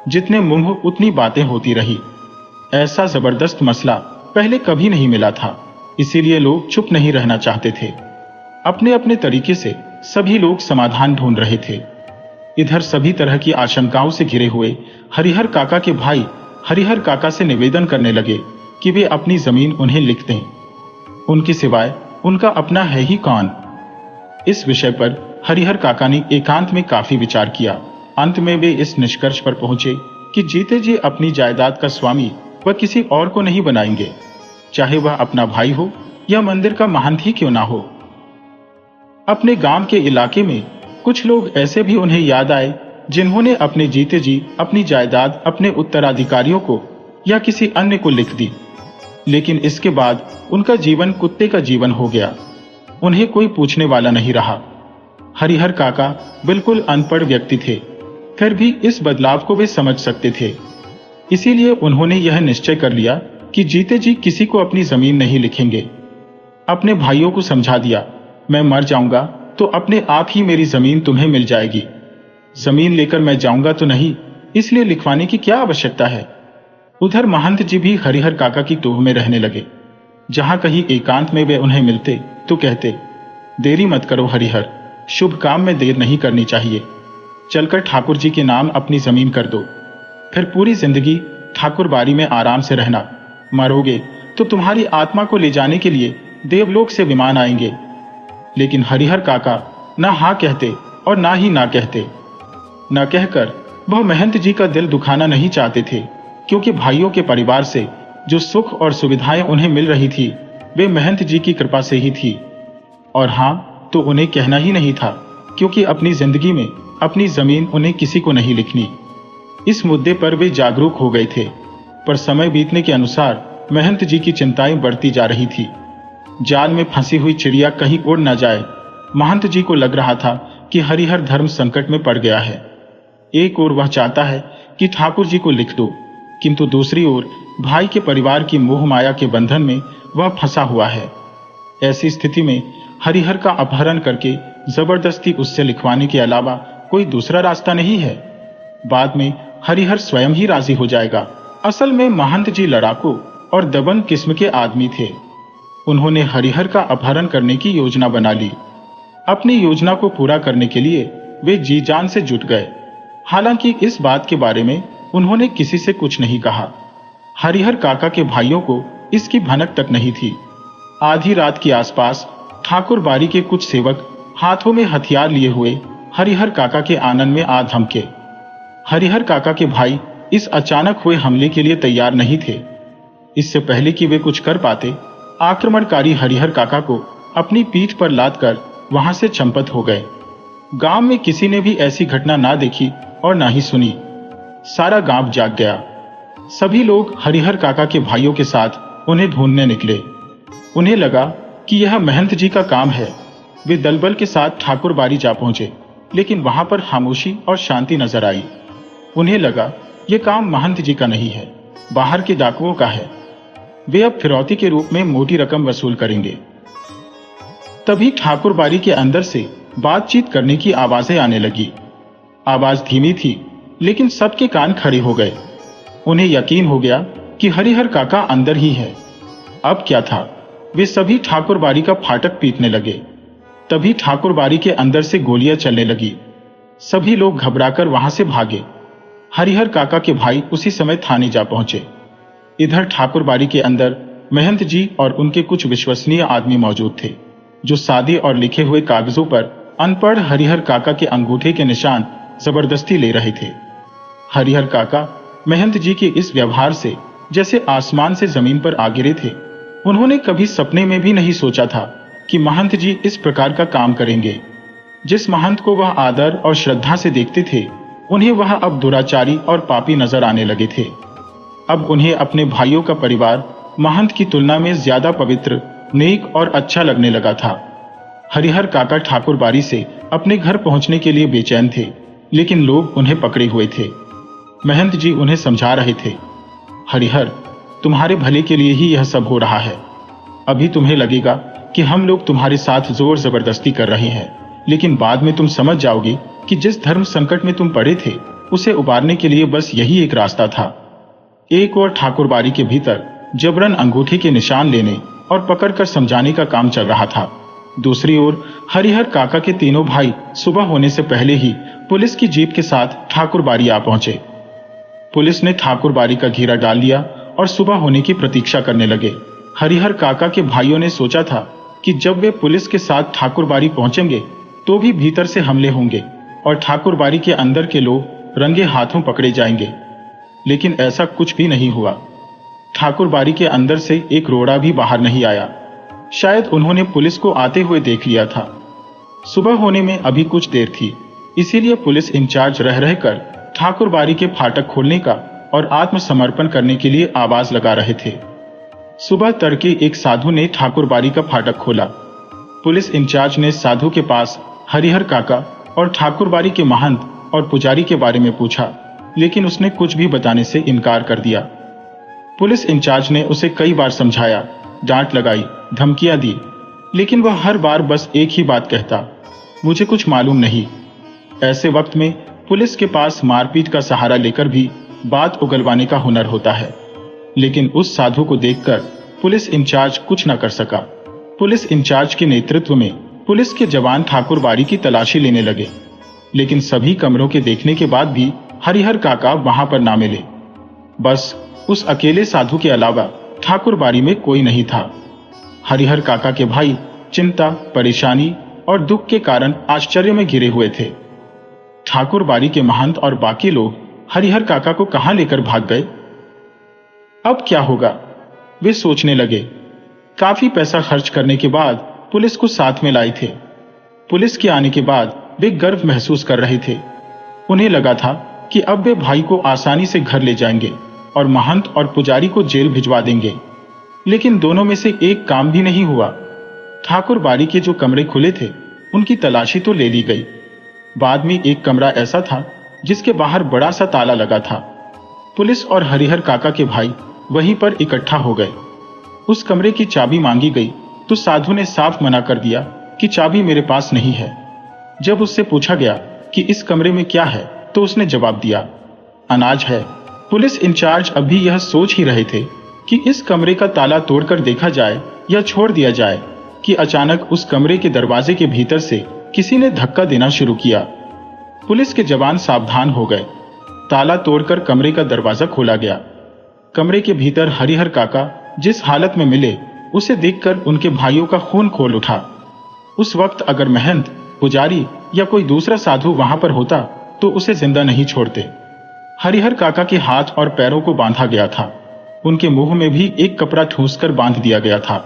[SPEAKER 1] जितने मुंह उतनी बातें होती रही। ऐसा जबरदस्त मसला पहले कभी नहीं मिला था, इसीलिए लोग चुप नहीं रहना चाहते थे। अपने अपने तरीके से सभी लोग समाधान ढूंढ रहे थे। इधर सभी तरह की आशंकाओं से घिरे हुए हरिहर काका के भाई हरिहर काका से निवेदन करने लगे कि वे अपनी जमीन उन्हें लिख दें। उनके सिवाय उनका अपना है ही कौन। इस विषय पर हरिहर काका ने एकांत में काफी विचार किया। अंत में वे इस निष्कर्ष पर पहुंचे कि जीते जी अपनी जायदाद का स्वामी वह किसी और को नहीं बनाएंगे, चाहे वह अपना भाई हो या मंदिर का महंत ही क्यों ना हो। अपने गांव के इलाके में कुछ लोग ऐसे भी उन्हें याद आए जिन्होंने अपने जीते जी अपनी जायदाद अपने उत्तराधिकारियों को या किसी अन्य को लिख दी, लेकिन इसके बाद उनका जीवन कुत्ते का जीवन हो गया। उन्हें कोई पूछने वाला नहीं रहा। हरिहर काका बिल्कुल अनपढ़ व्यक्ति थे, फिर भी इस बदलाव को वे समझ सकते थे। इसीलिए उन्होंने यह निश्चय कर लिया कि जीते जी किसी को अपनी जमीन नहीं लिखेंगे। अपने भाइयों को समझा दिया, मैं मर जाऊंगा तो अपने आप ही मेरी जमीन तुम्हें मिल जाएगी। जमीन लेकर मैं जाऊंगा तो नहीं, इसलिए लिखवाने की क्या आवश्यकता है। उधर महंत जी भी हरिहर काका की टोह में रहने लगे। जहां कहीं एकांत में वे उन्हें मिलते तो कहते, देरी मत करो हरिहर, शुभ काम में देर नहीं करनी चाहिए। चलकर ठाकुर जी के नाम अपनी जमीन कर दो, फिर पूरी जिंदगी ठाकुर बाड़ी में आराम से रहना। मरोगे तो तुम्हारी आत्मा को ले जाने के लिए देवलोक से विमान आएंगे। लेकिन हरिहर काका ना हाँ कहते और ना ही ना कहते। न कहकर वह महंत जी का दिल दुखाना नहीं चाहते थे, क्योंकि भाइयों के परिवार से जो सुख और सुविधाएं उन्हें मिल रही थी वे महंत जी की कृपा से ही थी। और हाँ तो उन्हें कहना ही नहीं था, क्योंकि अपनी जिंदगी में अपनी जमीन उन्हें किसी को नहीं लिखनी। इस मुद्दे पर वे जागरूक हो गए थे, पर समय बीतने के अनुसार महंत जी की चिंताएं बढ़ती जा रही थी। जाल में फंसी हुई चिड़िया कहीं उड़ न जाए। महंत जी को लग रहा था कि हरिहर धर्म संकट में पड़ गया है। एक ओर वह चाहता है कि ठाकुर जी को लिख दो, किंतु दूसरी ओर भाई के परिवार की मोह माया के बंधन में वह फंसा हुआ है। ऐसी स्थिति में हरिहर का अपहरण करके जबरदस्ती उससे लिखवाने के अलावा कोई दूसरा रास्ता नहीं है। बाद में हरिहर स्वयं ही राजी हो जाएगा। असल में महंत जी लड़ाकू और दबंग किस्म के आदमी थे। उन्होंने हरिहर का अपहरण करने की योजना बना ली। अपनी योजना को पूरा करने के लिए वे जी जान से जुट गए। हालांकि इस बात के बारे में उन्होंने किसी से कुछ नहीं कहा। हरिहर काका के भाइयों को इसकी भनक तक नहीं थी। आधी रात के आसपास ठाकुर बाड़ी के कुछ सेवक हाथों में हथियार लिए हुए हरिहर काका के आंगन में आ धमके। हरिहर काका के भाई इस अचानक हुए हमले के लिए तैयार नहीं थे। इससे पहले कि वे कुछ कर पाते, आक्रमणकारी हरिहर काका को अपनी पीठ पर लादकर वहां से चंपत हो गए। गांव में किसी ने भी ऐसी घटना ना देखी और ना ही सुनी। सारा गांव जाग गया। सभी लोग हरिहर काका के भाइयों के साथ उन्हें ढूंढने निकले। उन्हें लगा कि यह महंत जी का काम है। वे दलबल के साथ ठाकुर बाड़ी जा पहुंचे, लेकिन वहां पर खामोशी और शांति नजर आई। उन्हें लगा यह काम महंत जी का नहीं है, बाहर के डाकुओं का है। वे अब फिरौती के रूप में मोटी रकम वसूल करेंगे। तभी ठाकुर बाड़ी के अंदर से बातचीत करने की आवाजें आने लगी। आवाज धीमी थी, लेकिन सबके कान खड़े हो गए। उन्हें यकीन हो गया कि हरिहर काका अंदर ही है। अब क्या था, वे सभी ठाकुर बाड़ी का फाटक पीटने लगे। तभी ठाकुर बाड़ी के अंदर से गोलियां चलने लगी। सभी लोग घबराकर वहां से भागे। हरिहर काका के भाई उसी समय थाने जा पहुंचे। इधर ठाकुर बाड़ी के अंदर महंत जी और उनके कुछ विश्वसनीय आदमी मौजूद थे, जो सादे और लिखे हुए कागजों पर अनपढ़ हरिहर काका के अंगूठे के निशान जबरदस्ती ले रहे थे। हरिहर काका महंत जी के इस व्यवहार से जैसे आसमान से जमीन पर आ गिरे थे। उन्होंने कभी सपने में भी नहीं सोचा था कि महंत जी इस प्रकार का काम करेंगे। जिस महंत को वह आदर और श्रद्धा से देखते थे, उन्हें वह अब दुराचारी और पापी नजर आने लगे थे। अब उन्हें अपने भाइयों का परिवार महंत की तुलना में ज्यादा पवित्र, नेक और अच्छा लगने लगा था। हरिहर काका ठाकुर बाड़ी से अपने घर पहुंचने के लिए बेचैन थे, लेकिन लोग उन्हें पकड़े हुए थे। महंत जी उन्हें समझा रहे थे, हरिहर, तुम्हारे भले के लिए ही यह सब हो रहा है। अभी तुम्हें लगेगा कि हम लोग तुम्हारे साथ जोर जबरदस्ती कर रहे हैं, लेकिन बाद में तुम समझ जाओगे कि जिस धर्म संकट में तुम पड़े थे, उसे उबारने के लिए बस यही एक रास्ता था। एक और ठाकुर बाड़ी के भीतर जबरन अंगूठे के निशान लेने और पकड़कर समझाने का काम चल रहा था। दूसरी ओर हरिहर काका के तीनों भाई सुबह होने से पहले ही पुलिस की जीप के साथ ठाकुर बाड़ी आ पहुंचे। पुलिस ने ठाकुर बाड़ी का घेरा डाल लिया और सुबह होने की प्रतीक्षा करने लगे। हरिहर काका के भाइयों ने सोचा था कि जब वे पुलिस के साथ ठाकुर बाड़ी पहुंचेंगे तो भी भीतर से हमले होंगे और ठाकुर बाड़ी के अंदर के लोग रंगे हाथों पकड़े जाएंगे। लेकिन ऐसा कुछ भी नहीं हुआ। ठाकुर बाड़ी के अंदर से एक रोड़ा भी बाहर नहीं आया। शायद उन्होंने पुलिस को आते हुए देख लिया था। सुबह होने में अभी कुछ देर थी, इसीलिए पुलिस इंचार्ज रह रहकर ठाकुर बाड़ी के फाटक खोलने का और आत्मसमर्पण करने के लिए आवाज लगा रहे थे। सुबह तड़के एक साधु ने ठाकुर बाड़ी का फाटक खोला। पुलिस इंचार्ज ने साधु के पास हरिहर काका और ठाकुर बाड़ी के महंत और पुजारी के बारे में पूछा, लेकिन उसने कुछ भी बताने से इनकार कर दिया। पुलिस इंचार्ज ने उसे कई बार समझाया, डांट लगाई, धमकियां दी, लेकिन वह हर बार बस एक ही बात कहता, मुझे कुछ मालूम नहीं। ऐसे वक्त में पुलिस के पास मारपीट का सहारा लेकर भी बात उगलवाने का हुनर होता है। लेकिन उस साधु को देखकर पुलिस इंचार्ज कुछ न कर सका। पुलिस इंचार्ज के नेतृत्व में पुलिस के जवान ठाकुर बाड़ी की तलाशी लेने लगे, लेकिन सभी कमरों के देखने के बाद भी हरिहर काका वहां पर ना मिले। बस उस अकेले साधु के अलावा ठाकुर बाड़ी में कोई नहीं था। हरिहर काका के भाई चिंता, परेशानी और दुख के कारण आश्चर्य में घिरे हुए थे। ठाकुर बाड़ी के महंत और बाकी लोग हरिहर काका को कहां लेकर भाग गए? अब क्या होगा, वे सोचने लगे। काफी पैसा खर्च करने के बाद पुलिस को साथ में लाए थे। पुलिस के आने के बाद वे गर्व महसूस कर रहे थे। उन्हें लगा था कि अब वे भाई को आसानी से घर ले जाएंगे और महंत और पुजारी को जेल भिजवा देंगे। लेकिन दोनों में से एक काम भी नहीं हुआ। ठाकुर बाड़ी के जो कमरे खुले थे उनकी तलाशी तो ले ली गई। बाद में एक कमरा ऐसा था जिसके बाहर बड़ा सा ताला लगा था। पुलिस और हरिहर काका के भाई वहीं पर इकट्ठा हो गए। उस कमरे की चाबी मांगी गई तो साधु ने साफ मना कर दिया कि चाबी मेरे पास नहीं है। जब उससे पूछा गया कि इस कमरे में क्या है तो उसने जवाब दिया, अनाज है। पुलिस इंचार्ज अभी यह सोच ही रहे थे कि इस कमरे का ताला तोड़कर देखा जाए या छोड़ दिया जाए कि अचानक उस कमरे के दरवाजे के भीतर से किसी ने धक्का देना शुरू किया। पुलिस के जवान सावधान हो गए। ताला तोड़कर कमरे का दरवाजा खोला गया। कमरे के भीतर हरिहर काका जिस हालत में मिले उसे देखकर उनके भाइयों का खून खोल उठा। उस वक्त अगर महंत, पुजारी या कोई दूसरा साधु वहां पर होता तो उसे जिंदा नहीं छोड़ते। हरिहर काका के हाथ और पैरों को बांधा गया था। उनके मुंह में भी एक कपड़ा ठूंसकर बांध दिया गया था।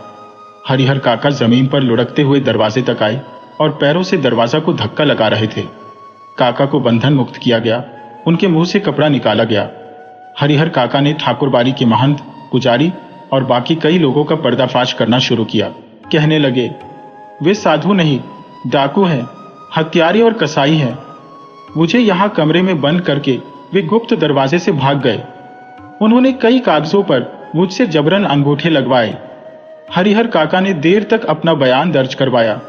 [SPEAKER 1] हरिहर काका जमीन पर लुढ़कते हुए दरवाजे तक आए और पैरों से दरवाजा को धक्का लगा रहे थे। काका को बंधन मुक्त किया गया। उनके मुंह से कपड़ा निकाला गया। हरिहर काका ने ठाकुर बाड़ी के महंत, पुजारी और बाकी कई लोगों का पर्दाफाश करना शुरू किया। कहने लगे, वे साधु नहीं, डाकू हैं, हत्यारे और कसाई हैं। मुझे यहाँ कमरे में बंद करके वे गुप्त दरवाजे से भाग गए। उन्होंने कई कागजों पर मुझसे जबरन अंगूठे लगवाए। हरिहर काका ने देर तक अपना बयान दर्ज करवाया।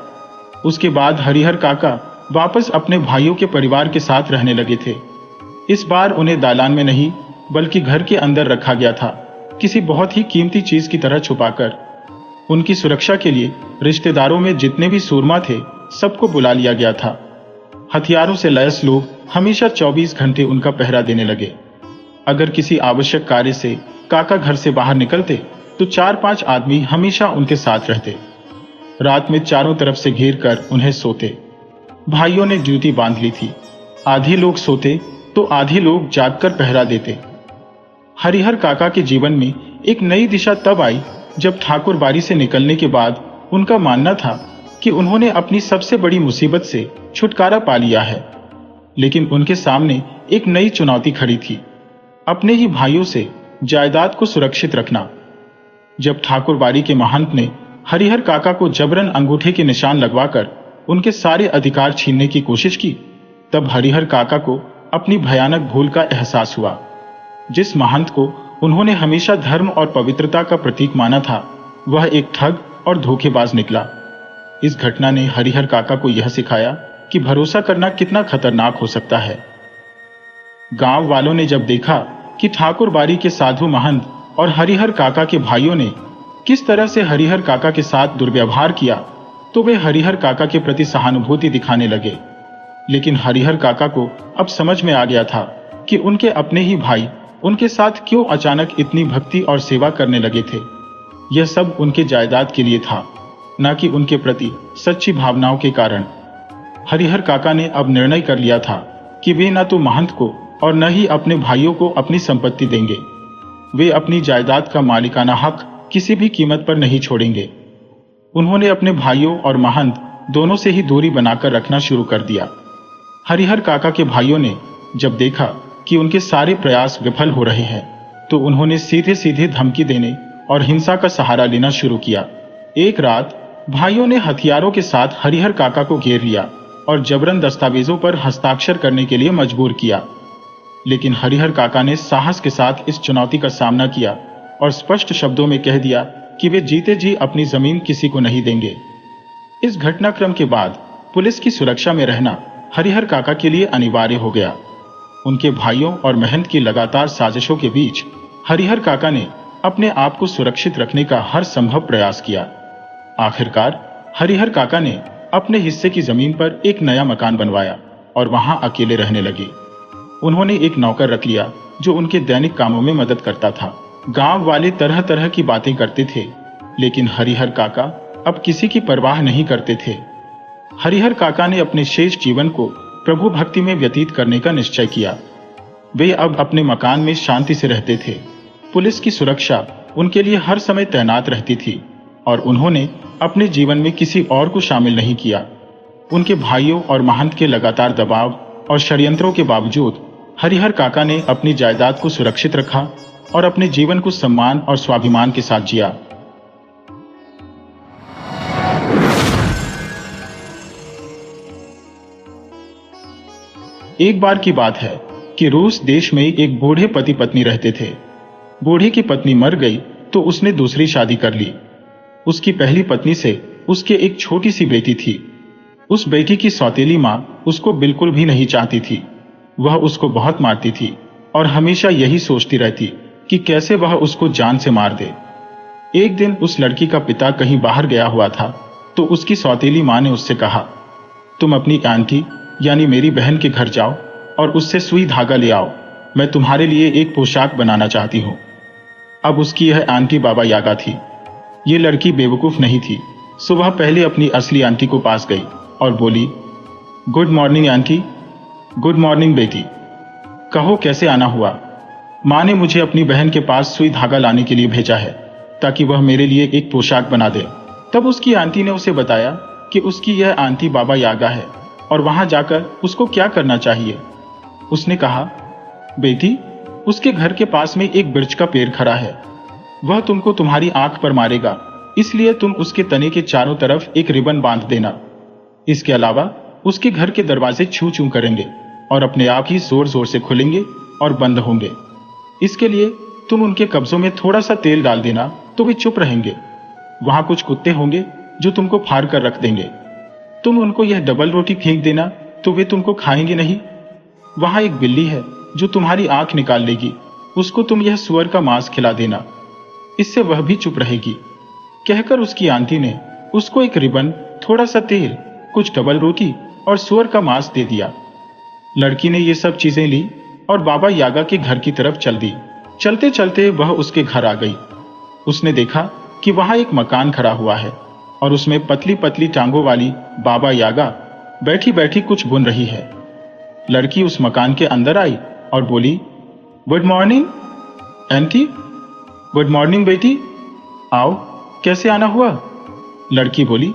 [SPEAKER 1] उसके बाद हरिहर काका वापस अपने भाइयों के परिवार के साथ रहने लगे थे। इस बार उन्हें दालान में नहीं बल्कि घर के अंदर रखा गया था, किसी बहुत ही कीमती चीज की तरह छुपाकर। उनकी सुरक्षा के लिए रिश्तेदारों में जितने भी सूरमा थे सबको बुला लिया गया था। हथियारों से लैस लोग हमेशा 24 घंटे उनका पहरा देने लगे। अगर किसी आवश्यक कार्य से काका घर से बाहर निकलते तो 4-5 आदमी हमेशा उनके साथ रहते। रात में चारों तरफ से घेर कर उन्हें सोते। भाइयों ने ड्यूटी बांध ली थी। आधी लोग सोते तो आधी लोग जागकर पहरा देते। हरिहर काका के जीवन में एक नई दिशा तब आई जब ठाकुर बाड़ी से निकलने के बाद उनका मानना था कि उन्होंने अपनी सबसे बड़ी मुसीबत से छुटकारा पा लिया है। लेकिन उनके सामने एक नई चुनौती खड़ी थी, अपने ही भाइयों से जायदाद को सुरक्षित रखना। जब ठाकुर बाड़ी के महंत ने हरिहर काका को जबरन अंगूठे के निशान लगवाकर उनके सारे अधिकार छीनने की कोशिश की, तब हरिहर काका को अपनी भयानक भूल का एहसास हुआ। जिस महंत को उन्होंने हमेशा धर्म और पवित्रता का प्रतीक माना था, वह एक ठग और धोखेबाज निकला। इस घटना ने हरिहर काका को यह सिखाया कि भरोसा करना कितना खतरनाक हो सकता है। गांव वालों ने जब देखा कि ठाकुर बाड़ी के साधु महंत और हरिहर काका के भाइयों ने किस तरह से हरिहर काका के साथ दुर्व्यवहार किया, तो वे हरिहर काका के प्रति सहानुभूति दिखाने लगे। लेकिन हरिहर काका को अब समझ में आ गया था कि उनके अपने ही भाई उनके साथ क्यों अचानक इतनी भक्ति और सेवा करने लगे थे। यह सब उनके जायदाद के लिए था, न कि उनके प्रति सच्ची भावनाओं के कारण। हरिहर काका ने अब निर्णय कर लिया था कि वे न तो महंत को और न ही अपने भाइयों को अपनी संपत्ति देंगे। वे अपनी जायदाद का मालिकाना हक किसी भी कीमत पर नहीं छोड़ेंगे। उन्होंने अपने भाइयों और महंत दोनों से ही दूरी बनाकर रखना शुरू कर दिया। हरिहर काका के भाइयों ने जब देखा कि उनके सारे प्रयास विफल हो रहे हैं, तो उन्होंने सीधे सीधे धमकी देने और हिंसा का सहारा लेना शुरू किया। एक रात भाइयों ने हथियारों के साथ हरिहर काका को घेर लिया और जबरन दस्तावेजों पर हस्ताक्षर करने के लिए मजबूर किया। लेकिन हरिहर काका ने साहस के साथ इस चुनौती का सामना किया और स्पष्ट शब्दों में कह दिया कि वे जीते जी अपनी जमीन किसी को नहीं देंगे। इस घटनाक्रम के बाद पुलिस की सुरक्षा में रहना हरिहर काका के लिए अनिवार्य हो गया। उनके भाइयों और महंत की लगातार साजिशों के बीच हरिहर काका ने अपने आप को सुरक्षित रखने का हर संभव प्रयास किया। आखिरकार हरिहर काका ने अपने हिस्से की जमीन पर एक नया मकान बनवाया और वहां अकेले रहने लगे। उन्होंने एक नौकर रख लिया जो उनके दैनिक कामों में मदद करता था। गांव वाले तरह तरह की बातें करते थे, लेकिन हरिहर काका अब किसी की परवाह नहीं करते थे। हरिहर काका ने अपने शेष जीवन को प्रभु भक्ति में व्यतीत करने का निश्चय किया। वे अब अपने मकान में शांति से रहते थे। पुलिस की सुरक्षा उनके लिए हर समय तैनात रहती थी और उन्होंने अपने जीवन में किसी और को शामिल नहीं किया। उनके भाइयों और महंत के लगातार दबाव और षड्यंत्रों के बावजूद हरिहर काका ने अपनी जायदाद को सुरक्षित रखा और अपने जीवन को सम्मान और स्वाभिमान के साथ जिया। एक बार की बात है कि रूस देश में एक बूढ़े पति पत्नी रहते थे। बूढ़े की पत्नी मर गई तो उसने दूसरी शादी कर ली। उसकी पहली पत्नी से उसके एक छोटी सी बेटी थी। उस बेटी की सौतेली मां उसको बिल्कुल भी नहीं चाहती थी। वह उसको बहुत मारती थी और हमेशा यही सोचती रहती कि कैसे वह उसको जान से मार दे। एक दिन उस लड़की का पिता कहीं बाहर गया हुआ था तो उसकी सौतेली मां ने उससे कहा, तुम अपनी आंटी यानी मेरी बहन के घर जाओ और उससे सुई धागा ले आओ। मैं तुम्हारे लिए एक पोशाक बनाना चाहती हूं। अब उसकी यह आंटी बाबा यागा थी। ये लड़की बेवकूफ नहीं थी। सुबह पहले अपनी असली आंटी को पास गई और बोली, good morning aunty. Good morning बेटी। कहो कैसे आना हुआ? माँ ने मुझे अपनी बहन के पास सुई धागा लाने के लिए भेजा है ताकि वह मेरे लिए एक पोशाक बना दे। तब उसकी आंटी ने उसे बताया कि उसकी यह आंटी बाबा यागा है और वहां जाकर उसको क्या करना चाहिए। उसने कहा, बेटी, उसके घर के पास में एक बिर्च का पेड़ खड़ा है। वह तुमको तुम्हारी आंख पर मारेगा, इसलिए तुम उसके तने के चारों तरफ एक रिबन बांध देना। इसके अलावा उसके घर के दरवाजे छू छू करेंगे और अपने आप ही जोर जोर से खुलेंगे और बंद होंगे। इसके लिए तुम उनके कब्जों में थोड़ा सा तेल डाल देना तो वे चुप रहेंगे। वहां कुछ कुत्ते होंगे जो तुमको फाड़ कर रख देंगे। तुम उनको यह डबल रोटी फेंक देना तो वे तुमको खाएंगे नहीं। वहां एक बिल्ली है जो तुम्हारी आंख निकाल लेगी। उसको तुम यह सुअर का मांस खिला देना, इससे वह भी चुप रहेगी। कहकर उसकी आंटी ने उसको एक रिबन, थोड़ा सा तेल, कुछ डबल रोटी और सुअर का मांस दे दिया। लड़की ने ये सब चीजें ली और बाबा यागा के घर की तरफ चल दी। चलते चलते वह उसके घर आ गई। उसने देखा कि वहां एक मकान खड़ा हुआ है और उसमें पतली पतली टांगों वाली बाबा यागा बैठी बैठी कुछ बुन रही है। लड़की उस मकान के अंदर आई और बोली, good morning aunty. Good morning बेटी, आओ, कैसे आना हुआ? लड़की बोली,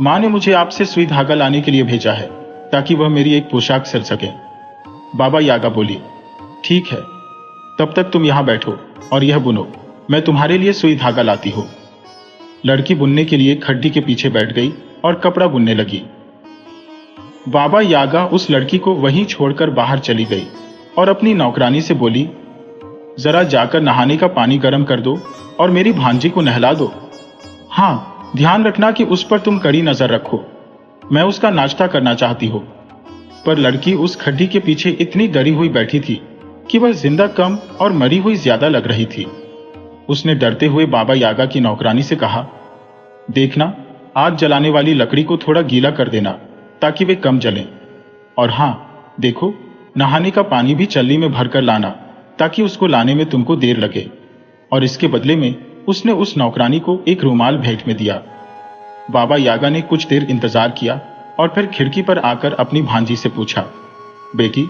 [SPEAKER 1] माँ ने मुझे आपसे सुई धागा लाने के लिए भेजा है ताकि वह मेरी एक पोशाक सिल सके। बाबा यागा बोली, ठीक है, तब तक तुम यहां बैठो और यह बुनो। मैं तुम्हारे लिए सुई धागा लाती हूं। लड़की बुनने के लिए खड्डी के पीछे बैठ गई और कपड़ा बुनने लगी। बाबा यागा उस लड़की को वहीं छोड़कर बाहर चली गई और अपनी नौकरानी से बोली, जरा जाकर नहाने का पानी गर्म कर दो और मेरी भांजी को नहला दो। हाँ, ध्यान रखना कि उस पर तुम कड़ी नजर रखो। मैं उसका नाश्ता करना चाहती हूँ। पर लड़की उस खड्डी के पीछे इतनी डरी हुई बैठी थी कि वह जिंदा कम और मरी हुई ज्यादा लग रही थी। उसने डरते हुए बाबा यागा की नौकरानी से कहा, देखना, आग जलाने वाली लकड़ी को थोड़ा गीला कर देना ताकि वे कम जलें। और हाँ, देखो, नहाने का पानी भी चल्ली में भरकर लाना ताकि उसको लाने में तुमको देर लगे। और इसके बदले में उसने उस नौकरानी को एक रुमाल भेंट में दिया। बाबा यागा ने कुछ देर इंतजार किया और फिर खिड़की पर आकर अपनी भांजी से पूछा, बेटी,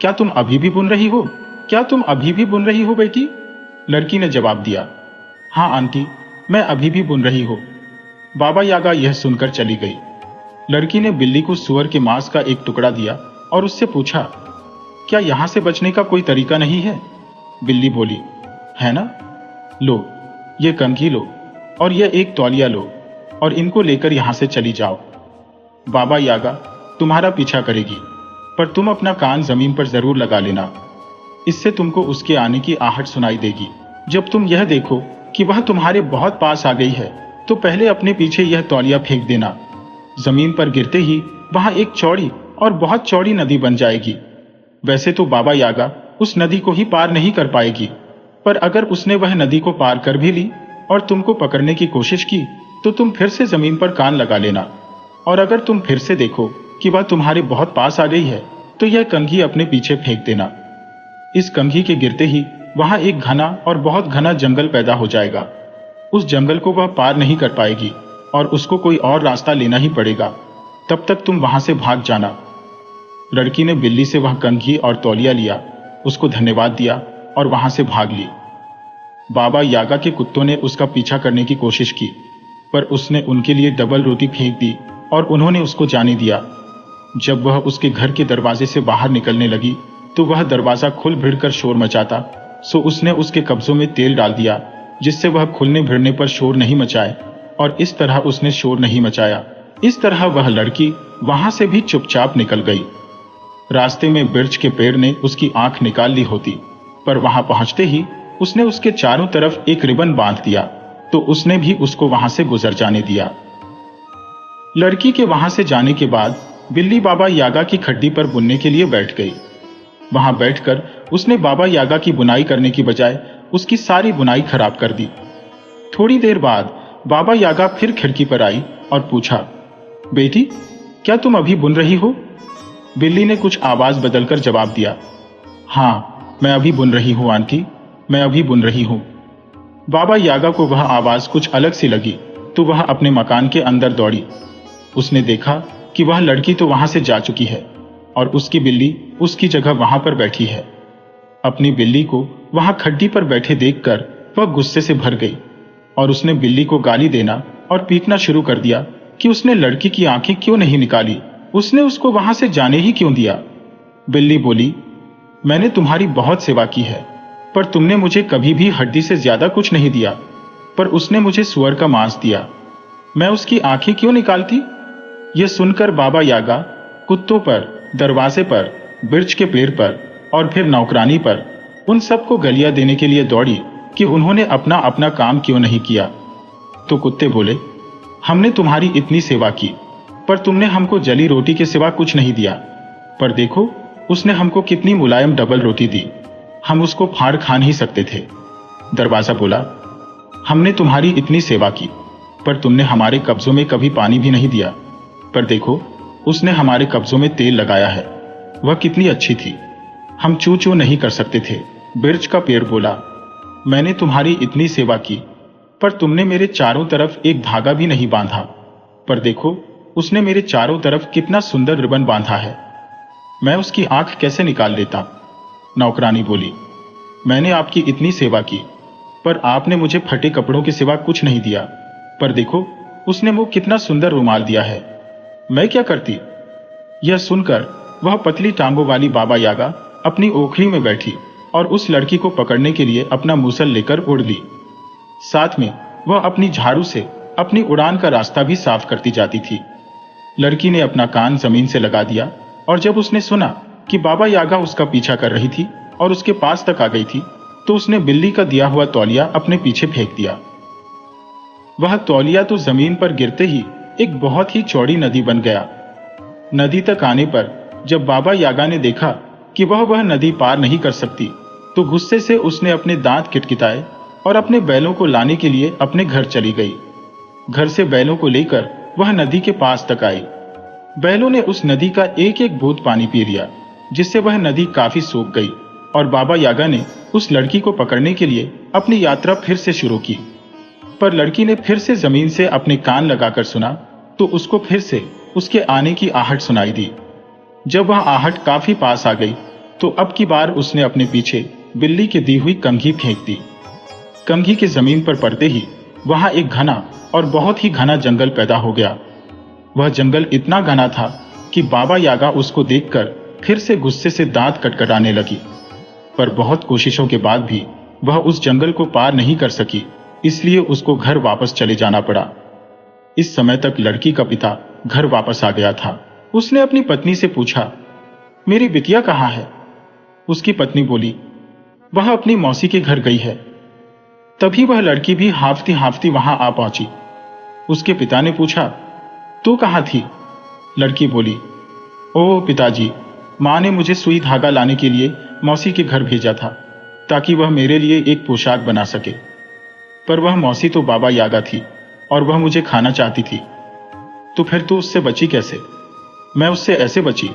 [SPEAKER 1] क्या तुम अभी भी बुन रही हो? क्या तुम अभी भी बुन रही हो बेटी? लड़की ने जवाब दिया, हाँ आंटी, मैं अभी भी बुन रही हूँ। बाबा यागा यह सुनकर चली गई। लड़की ने बिल्ली को सुअर के मांस का एक टुकड़ा दिया और उससे पूछा, क्या यहां से बचने का कोई तरीका नहीं है? बिल्ली बोली, है ना, लो, ये कंघी लो और यह एक तौलिया लो और इनको लेकर यहां से चली जाओ। बाबा यागा तुम्हारा पीछा करेगी, पर तुम अपना कान जमीन पर जरूर लगा लेना। इससे तुमको उसके आने की आहट सुनाई देगी। जब तुम यह देखो कि वह तुम्हारे बहुत पास आ गई है तो पहले अपने पीछे यह तौलिया फेंक देना। जमीन पर गिरते ही वहां एक चौड़ी और बहुत चौड़ी नदी बन जाएगी। वैसे तो बाबा यागा उस नदी को ही पार नहीं कर पाएगी, पर अगर उसने वह नदी को पार कर भी ली और तुमको पकड़ने की कोशिश की तो तुम फिर से जमीन पर कान लगा लेना, और अगर तुम फिर से देखो कि वह तुम्हारे बहुत पास आ गई है तो यह कंघी अपने पीछे फेंक देना। इस कंघी के गिरते ही वहां एक घना और बहुत घना जंगल पैदा हो जाएगा। उस जंगल को वह पार नहीं कर पाएगी और उसको कोई और रास्ता लेना ही पड़ेगा। तब तक तुम वहां से भाग जाना। लड़की ने बिल्ली से वह कंघी और तौलिया लिया, उसको धन्यवाद दिया और वहां से भाग ली। बाबा यागा के कुत्तों ने उसका पीछा करने की कोशिश की, पर उसने उनके लिए डबल रोटी फेंक दी और उन्होंने उसको जाने दिया। जब वह उसके घर के दरवाजे से बाहर निकलने लगी तो वह दरवाजा खुल भिड़कर शोर मचाता, सो उसने उसके कब्जों में तेल डाल दिया जिससे वह खुलने भिड़ने पर शोर नहीं मचाए, और इस तरह उसने शोर नहीं मचाया। इस तरह वह लड़की वहां से भी चुपचाप निकल गई। रास्ते में बिर्च के पेड़ ने उसकी आंख निकाल ली होती, पर वहां पहुंचते ही उसने उसके चारों तरफ एक रिबन बांध दिया, तो उसने भी उसको वहां से गुजर जाने दिया। लड़की के वहां से जाने के बाद बिल्ली बाबा यागा की खड्डी पर बुनने के लिए बैठ गई। वहां बैठकर उसने बाबा यागा की बुनाई करने की बजाय उसकी सारी बुनाई खराब कर दी। थोड़ी देर बाद बाबा यागा फिर खिड़की पर आई और पूछा, बेटी, क्या तुम अभी बुन रही हो? बिल्ली ने कुछ आवाज बदलकर जवाब दिया, हाँ, मैं अभी बुन रही हूं आंटी, मैं अभी बुन रही हूं। बाबा यागा को वह आवाज कुछ अलग सी लगी तो वह अपने मकान के अंदर दौड़ी। उसने देखा कि वह लड़की तो वहां से जा चुकी है और उसकी बिल्ली उसकी जगह वहां पर बैठी है। अपनी बिल्ली को वहां खड्डी पर बैठे देखकर वह गुस्से से भर गई और उसने बिल्ली को गाली देना और पीटना शुरू कर दिया कि उसने लड़की की आंखें क्यों नहीं निकाली, उसने उसको वहां से जाने ही क्यों दिया। बिल्ली बोली, मैंने तुम्हारी बहुत सेवा की है, पर तुमने मुझे कभी भी हड्डी से ज्यादा कुछ नहीं दिया, पर उसने मुझे सुअर का मांस दिया, मैं उसकी आंखें क्यों निकालती? यह सुनकर बाबा यागा कुत्तों पर, दरवाजे पर, बिर्च के पेड़ पर और फिर नौकरानी पर उन सबको गलियां देने के लिए दौड़ी कि उन्होंने अपना अपना काम क्यों नहीं किया। तो कुत्ते बोले, हमने तुम्हारी इतनी सेवा की, पर तुमने हमको जली रोटी के सिवा कुछ नहीं दिया, पर देखो उसने हमको कितनी मुलायम डबल रोटी दी, हम उसको फाड़ खा नहीं सकते थे। दरवाजा बोला, हमने तुम्हारी इतनी सेवा की, पर तुमने हमारे कब्जों में कभी पानी भी नहीं दिया, पर देखो उसने हमारे कब्जों में तेल लगाया है, वह कितनी अच्छी थी, हम चू चू नहीं कर सकते थे। बिर्च का पेड़ बोला, मैंने तुम्हारी इतनी सेवा की, पर तुमने मेरे चारों तरफ एक धागा भी नहीं बांधा, पर देखो उसने मेरे चारों तरफ कितना सुंदर रिबन बांधा है, मैं उसकी आंख कैसे निकाल लेता। नौकरानी बोली, मैंने आपकी इतनी सेवा की, पर आपने मुझे फटे कपड़ों के सिवा कुछ नहीं दिया, पर देखो उसने मुझे कितना सुंदर रुमाल दिया है, मैं क्या करती। यह सुनकर वह पतली टांगों वाली बाबा यागा अपनी ओखली में बैठी और उस लड़की को पकड़ने के लिए अपना मूसल लेकर उड़ ली। साथ में वह अपनी झाड़ू से अपनी उड़ान का रास्ता भी साफ करती जाती थी। लड़की ने अपना कान जमीन से लगा दिया और जब उसने सुना कि बाबा यागा उसका पीछा कर रही थी और उसके पास तक आ गई थी, तो उसने बिल्ली का दिया हुआ तौलिया अपने पीछे फेंक दिया। वह तौलिया तो जमीन पर गिरते ही एक बहुत ही चौड़ी नदी बन गया। नदी तक आने पर जब बाबा यागा ने देखा कि वह नदी पार नहीं कर सकती, तो गुस्से से उसने अपने दांत किटकिटाए और अपने बैलों को लाने के लिए अपने घर चली गई। घर से बैलों को लेकर वह नदी के पास तक आई। बैलों ने उस नदी का एक एक बूंद पानी पी लिया, जिससे वह नदी काफी सूख गई और बाबा यागा ने उस लड़की को पकड़ने के लिए अपनी यात्रा फिर से शुरू की। पर लड़की ने फिर से जमीन से अपने कान लगाकर सुना तो उसको फिर से उसके आने की आहट सुनाई दी। जब वह आहट काफी पास आ गई तो अब की बार उसने अपने पीछे बिल्ली की दी हुई कंघी फेंक दी। कंघी के जमीन पर पड़ते ही वहां एक घना और बहुत ही घना जंगल पैदा हो गया। वह जंगल इतना घना था कि बाबा यागा उसको देखकर फिर से गुस्से से दांत कटकटाने लगी, पर बहुत कोशिशों के बाद भी वह उस जंगल को पार नहीं कर सकी, इसलिए उसको घर वापस चले जाना पड़ा। इस समय तक लड़की का पिता घर वापस आ गया था। उसने अपनी पत्नी से पूछा, मेरी बिटिया कहाँ है? उसकी पत्नी बोली, वह अपनी मौसी के घर गई है। तभी वह लड़की भी हाफती हाफती वहां आ पहुंची। उसके पिता ने पूछा, तू कहाँ थी? लड़की बोली, ओ पिताजी, मां ने मुझे सुई धागा लाने के लिए मौसी के घर भेजा था, ताकि वह मेरे लिए एक पोशाक बना सके। पर वह मौसी तो बाबा यागा थी और वह मुझे खाना चाहती थी। तो फिर तू उससे बची कैसे? मैं उससे ऐसे बची,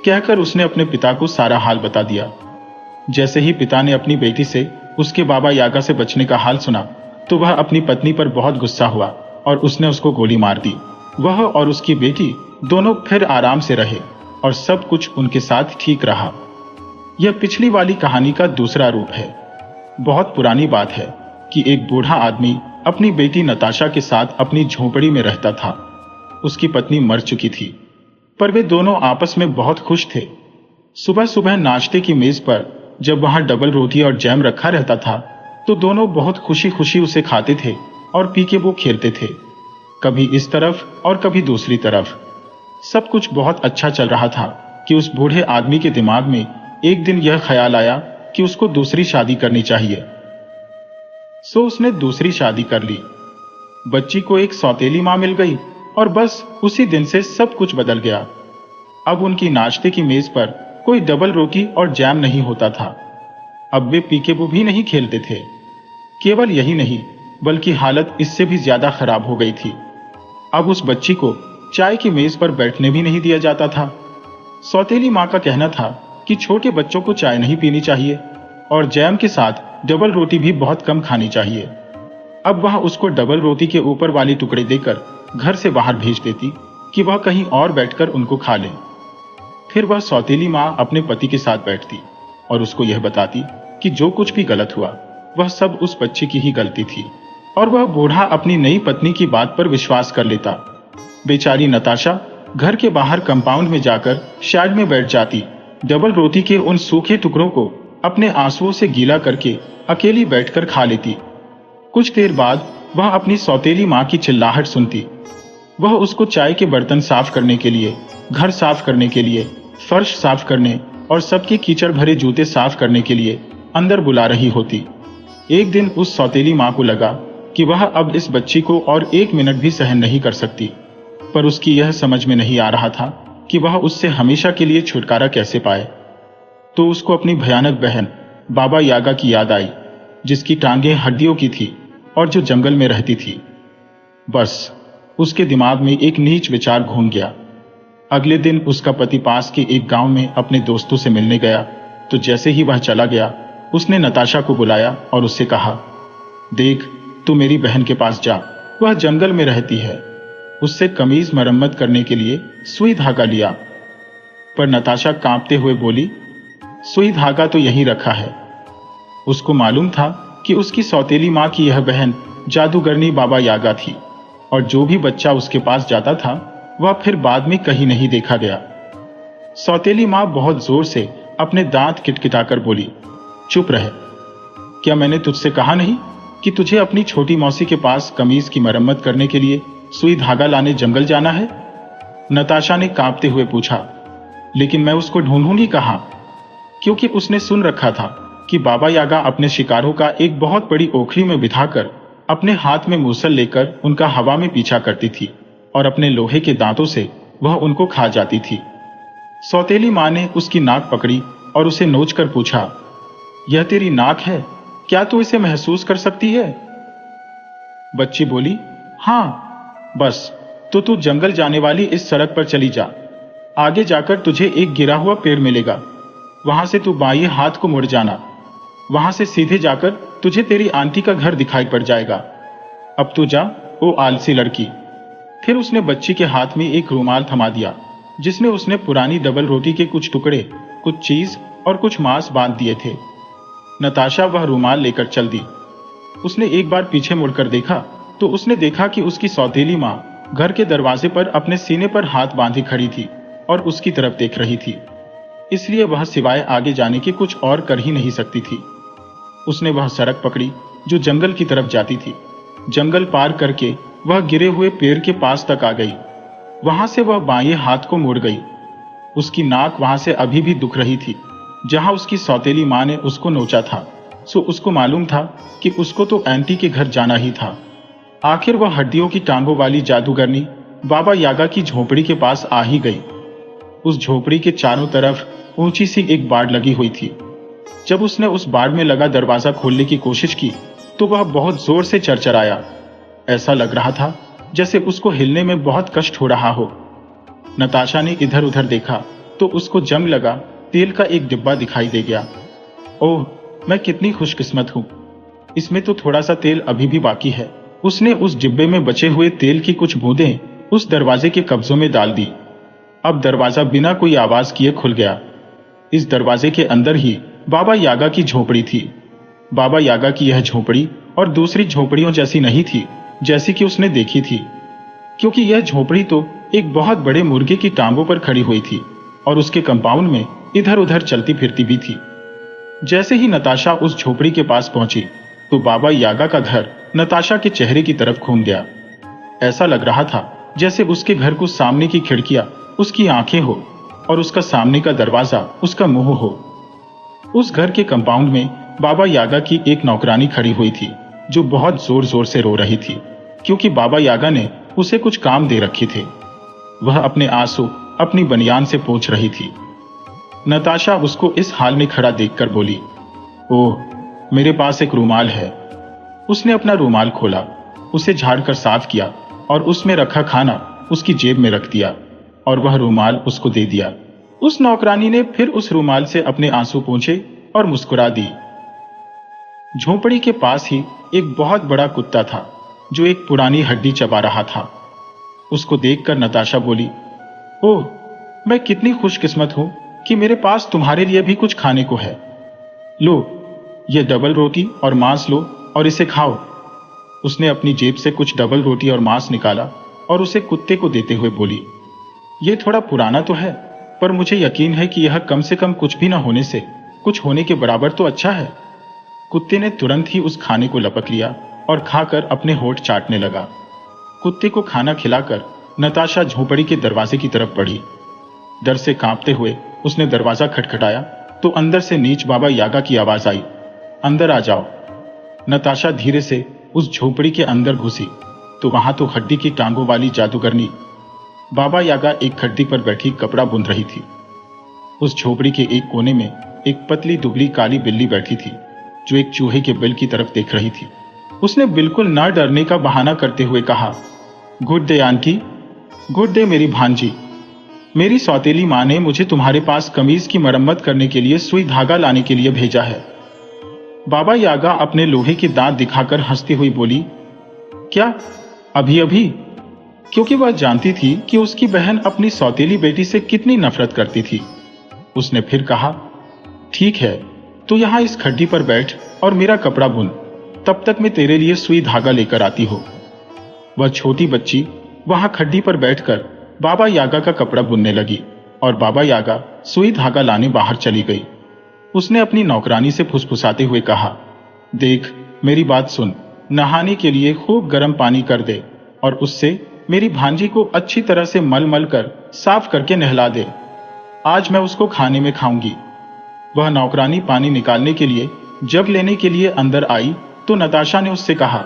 [SPEAKER 1] कहकर उसने अपने पिता को सारा हाल बता दिया। जैसे ही पिता ने अपनी बेटी से उसके बाबा यागा से बचने का हाल सुना तो वह अपनी पत्नी पर बहुत गुस्सा हुआ और उसने उसको गोली मार दी। वह और उसकी बेटी दोनों फिर आराम से रहे और सब कुछ उनके साथ ठीक रहा। यह पिछली वाली कहानी का दूसरा रूप है। बहुत पुरानी बात है कि एक बूढ़ा आदमी अपनी बेटी नताशा के साथ अपनी झोपड़ी में रहता था। उसकी पत्नी मर चुकी थी, पर वे दोनों आपस में बहुत खुश थे। सुबह सुबह नाश्ते की मेज पर जब वहां डबल रोटी और जैम रखा रहता था तो दोनों बहुत खुशी खुशी उसे खाते थे और पी के वो खेलते थे, कभी इस तरफ और कभी दूसरी तरफ। सब कुछ बहुत अच्छा चल रहा था कि उस बूढ़े आदमी के दिमाग में एक दिन यह ख्याल आया कि उसको दूसरी शादी करनी चाहिए। सो उसने दूसरी शादी कर ली। बच्ची को एक सौतेली मां मिल गई और बस उसी दिन से सब कुछ बदल गया। अब उनकी नाश्ते की मेज पर कोई डबल रोटी और जैम नहीं होता था। अब वे पीकेबू भी नहीं खेलते थे। केवल यही नहीं बल्कि हालत इससे भी ज्यादा खराब हो गई थी। अब उस बच्ची को चाय की मेज पर बैठने भी नहीं दिया जाता था। सौतेली मां का कहना था कि छोटे बच्चों को चाय नहीं पीनी चाहिए और जैम के साथ डबल रोटी भी बहुत कम खानी चाहिए। अब वह उसको डबल रोटी के ऊपर वाली टुकड़े देकर घर से बाहर भेज देती कि वह कहीं और बैठकर उनको खा ले। फिर वह सौतेली मां अपने पति के साथ बैठती और उसको यह बताती कि जो कुछ भी गलत हुआ वह सब उस बच्चे की ही गलती थी और वह बूढ़ा अपनी नई पत्नी की बात पर विश्वास कर लेता। बेचारी नताशा घर के बाहर कंपाउंड में जाकर शेड में बैठ जाती, डबल रोटी के उन सूखे टुकड़ों को अपने आंसुओं से गीला करके अकेली बैठकर खा लेती। कुछ देर बाद वह अपनी सौतेली मां की चिल्लाहट सुनती। वह उसको चाय के बर्तन साफ करने के लिए, घर साफ करने के लिए, फर्श साफ करने और सबके कीचड़ भरे जूते साफ करने के लिए अंदर बुला रही होती। एक दिन उस सौतेली मां को लगा कि वह अब इस बच्ची को और एक मिनट भी सहन नहीं कर सकती, पर उसकी यह समझ में नहीं आ रहा था कि वह उससे हमेशा के लिए छुटकारा कैसे पाए। तो उसको अपनी भयानक बहन बाबा यागा की याद आई, जिसकी टांगें हड्डियों की थी और जो जंगल में रहती थी। बस उसके दिमाग में एक नीच विचार घूम गया। अगले दिन उसका पति पास के एक गांव में अपने दोस्तों से मिलने गया, तो जैसे ही वह चला गया उसने नताशा को बुलाया और उससे कहा, देख तू मेरी बहन के पास जा, वह जंगल में रहती है। उससे कमीज मरम्मत करने के लिए सुई धागा लिया। पर नताशा कांपते हुए बोली, सुई धागा तो यहीं रखा है। उसको मालूम था कि उसकी सौतेली मां की यह बहन जादूगरनी बाबा यागा थी और जो भी बच्चा उसके पास जाता था वह फिर बाद में कहीं नहीं देखा गया। सौतेली मां बहुत जोर से अपने दांत किटकिटाकर बोली, चुप रह। क्या मैंने तुझसे कहा नहीं कि तुझे अपनी छोटी मौसी के पास कमीज की मरम्मत करने के लिए सुई धागा लाने जंगल जाना है? नताशा ने कांपते हुए पूछा। लेकिन मैं उसको ढूंढूंगी कहां? क्योंकि उसने सुन रखा था कि बाबा यागा अपने शिकारों का एक बहुत बड़ी ओखली में बिठाकर अपने हाथ में मूसल लेकर उनका हवा में पीछा करती थी और अपने लोहे के दांतों से वह उनको खा जाती थी। सौतेली मां ने उसकी नाक पकड़ी और उसे नोचकर पूछा, यह तेरी नाक है, क्या तू इसे महसूस कर सकती है? बच्ची बोली, हाँ। बस तो तू जंगल जाने वाली इस सड़क पर चली जा। आगे जाकर तुझे एक गिरा हुआ पेड़ मिलेगा, वहां से तू बाएं हाथ को मुड़ जाना। वहां से सीधे जाकर तुझे तेरी आंटी का घर दिखाई पड़ जाएगा। अब तू जा, ओ आलसी लड़की। फिर उसने बच्ची के हाथ में एक रूमाल थमा दिया जिसमें उसने पुरानी डबल रोटी के कुछ टुकड़े, कुछ चीज और कुछ मांस बांध दिए थे। नताशा वह रूमाल लेकर चल दी। उसने एक बार पीछे मुड़कर देखा तो उसने देखा कि उसकी सौतेली मां घर के दरवाजे पर अपने सीने पर हाथ बांधी खड़ी थी और उसकी तरफ देख रही थी। इसलिए वह सिवाय आगे जाने के कुछ और कर ही नहीं सकती थी। उसने वह सड़क पकड़ी जो जंगल की तरफ जाती थी। जंगल पार करके वह गिरे हुए पेड़ के पास तक आ गई। वहां से वह बाएं हाथ को मुड़ गई। उसकी नाक वहां से अभी भी दुख रही थी जहां उसकी सौतेली मां ने उसको नोचा था। सो उसको मालूम था कि उसको तो आंटी के घर जाना ही था। आखिर वह हड्डियों की टांगों वाली जादूगरनी बाबा यागा की झोपड़ी के पास आ ही गई। उस झोपड़ी के चारों तरफ ऊंची सी एक बाड़ लगी हुई थी। जब उसने उस बाड़ में लगा दरवाजा खोलने की कोशिश की तो वह बहुत जोर से चरचराया। ऐसा लग रहा था जैसे उसको हिलने में बहुत कष्ट हो रहा हो। नताशा ने इधर उधर देखा तो उसको जंग लगा तेल का एक डिब्बा दिखाई दे गया। ओह, मैं कितनी खुशकिस्मत हूं, इसमें तो थोड़ा सा तेल अभी भी बाकी है। उसने उस डिब्बे में बचे हुए तेल की कुछ बूंदें उस दरवाजे के कब्जों में डाल दी। अब दरवाजा बिना कोई आवाज किए खुल गया। इस दरवाजे के अंदर ही बाबा यागा की झोपड़ी थी। बाबा यागा की यह झोपड़ी और दूसरी झोपड़ियों जैसी नहीं थी जैसी कि उसने देखी थी, क्योंकि यह झोपड़ी तो एक बहुत बड़े मुर्गे की टांगों पर खड़ी हुई थी और उसके कंपाउंड में इधर उधर चलती फिरती भी थी। जैसे ही नताशा उस झोपड़ी के पास पहुंची तो बाबा यागा का घर नताशा के चेहरे की तरफ घूम गया। ऐसा लग रहा था जैसे उसके घर को सामने की खिड़कियां उसकी आंखें हो और उसका सामने का दरवाजा उसका मुंह हो। उस घर के कंपाउंड में बाबा यागा की एक नौकरानी खड़ी हुई थी जो बहुत जोर जोर से रो रही थी, क्योंकि बाबा यागा ने उसे कुछ काम दे रखे थे। वह अपने आंसू अपनी बनियान से पोंछ रही थी। नताशा उसको इस हाल में खड़ा देखकर बोली, ओह, मेरे पास एक रूमाल है। उसने अपना रूमाल खोला, उसे झाड़कर साफ किया और उसमें रखा खाना उसकी जेब में रख दिया और वह रूमाल उसको दे दिया। उस नौकरानी ने फिर उस रूमाल से अपने आंसू पोंछे और मुस्कुरा दी। झोपड़ी के पास ही एक बहुत बड़ा कुत्ता था जो एक पुरानी हड्डी चबा रहा था। उसको देखकर नताशा बोली, ओह, मैं कितनी खुशकिस्मत हूं कि मेरे पास तुम्हारे लिए भी कुछ खाने को है। लो, ये डबल रोटी और मांस लो और इसे खाओ। उसने अपनी जेब से कुछ डबल रोटी और मांस निकाला और उसे कुत्ते को देते हुए बोली, यह थोड़ा पुराना तो है, पर मुझे यकीन है कि यह कम से कम कुछ भी न होने से कुछ होने के बराबर तो अच्छा है। कुत्ते ने तुरंत ही उस खाने को लपक लिया और खाकर अपने होंठ चाटने लगा। कुत्ते को खाना खिलाकर नताशा झोपड़ी के दरवाजे की तरफ बढ़ी। डर से कांपते हुए उसने दरवाजा खटखटाया तो अंदर से नीच बाबा यागा की आवाज आई, अंदर आ जाओ। नताशा धीरे से उस झोपड़ी के अंदर घुसी तो वहां तो हड्डी की टांगों वाली जादूगरनी बाबा यागा एक खड्डी पर बैठी कपड़ा बुन रही थी। उस झोपड़ी के एक कोने में एक पतली दुबली काली बिल्ली बैठी थी जो एक चूहे के बिल की तरफ देख रही थी। उसने बिल्कुल न डरने का बहाना करते हुए कहा, good day aunty, good day मेरी भांजी। मेरी सौतेली माँ ने मुझे तुम्हारे पास कमीज की मरम्मत करने के लिए सुई धागा लाने के लिए भेजा है। बाबा यागा अपने लोहे के दांत दिखाकर हंसती हुई बोली, क्या अभी अभी? क्योंकि वह जानती थी कि उसकी बहन अपनी सौतेली बेटी से कितनी नफरत करती थी। उसने फिर कहा, ठीक है, तो यहां इस खड्डी पर बैठ और मेरा कपड़ा बुन, तब तक मैं तेरे लिए सुई धागा लेकर आती हूं। वह छोटी बच्ची वहां खड्डी पर बैठकर बाबा यागा का कपड़ा बुनने लगी और बाबा यागा सुई धागा लाने बाहर चली गई। उसने अपनी नौकरानी से फुसफुसाते हुए कहा, देख, मेरी बात सुन, नहाने के लिए खूब गर्म पानी कर दे और उससे मेरी भांजी को अच्छी तरह से मल मल कर साफ करके नहला दे। आज मैं उसको खाने में खाऊंगी। वह नौकरानी पानी निकालने के लिए जग लेने के लिए अंदर आई तो नताशा ने उससे कहा,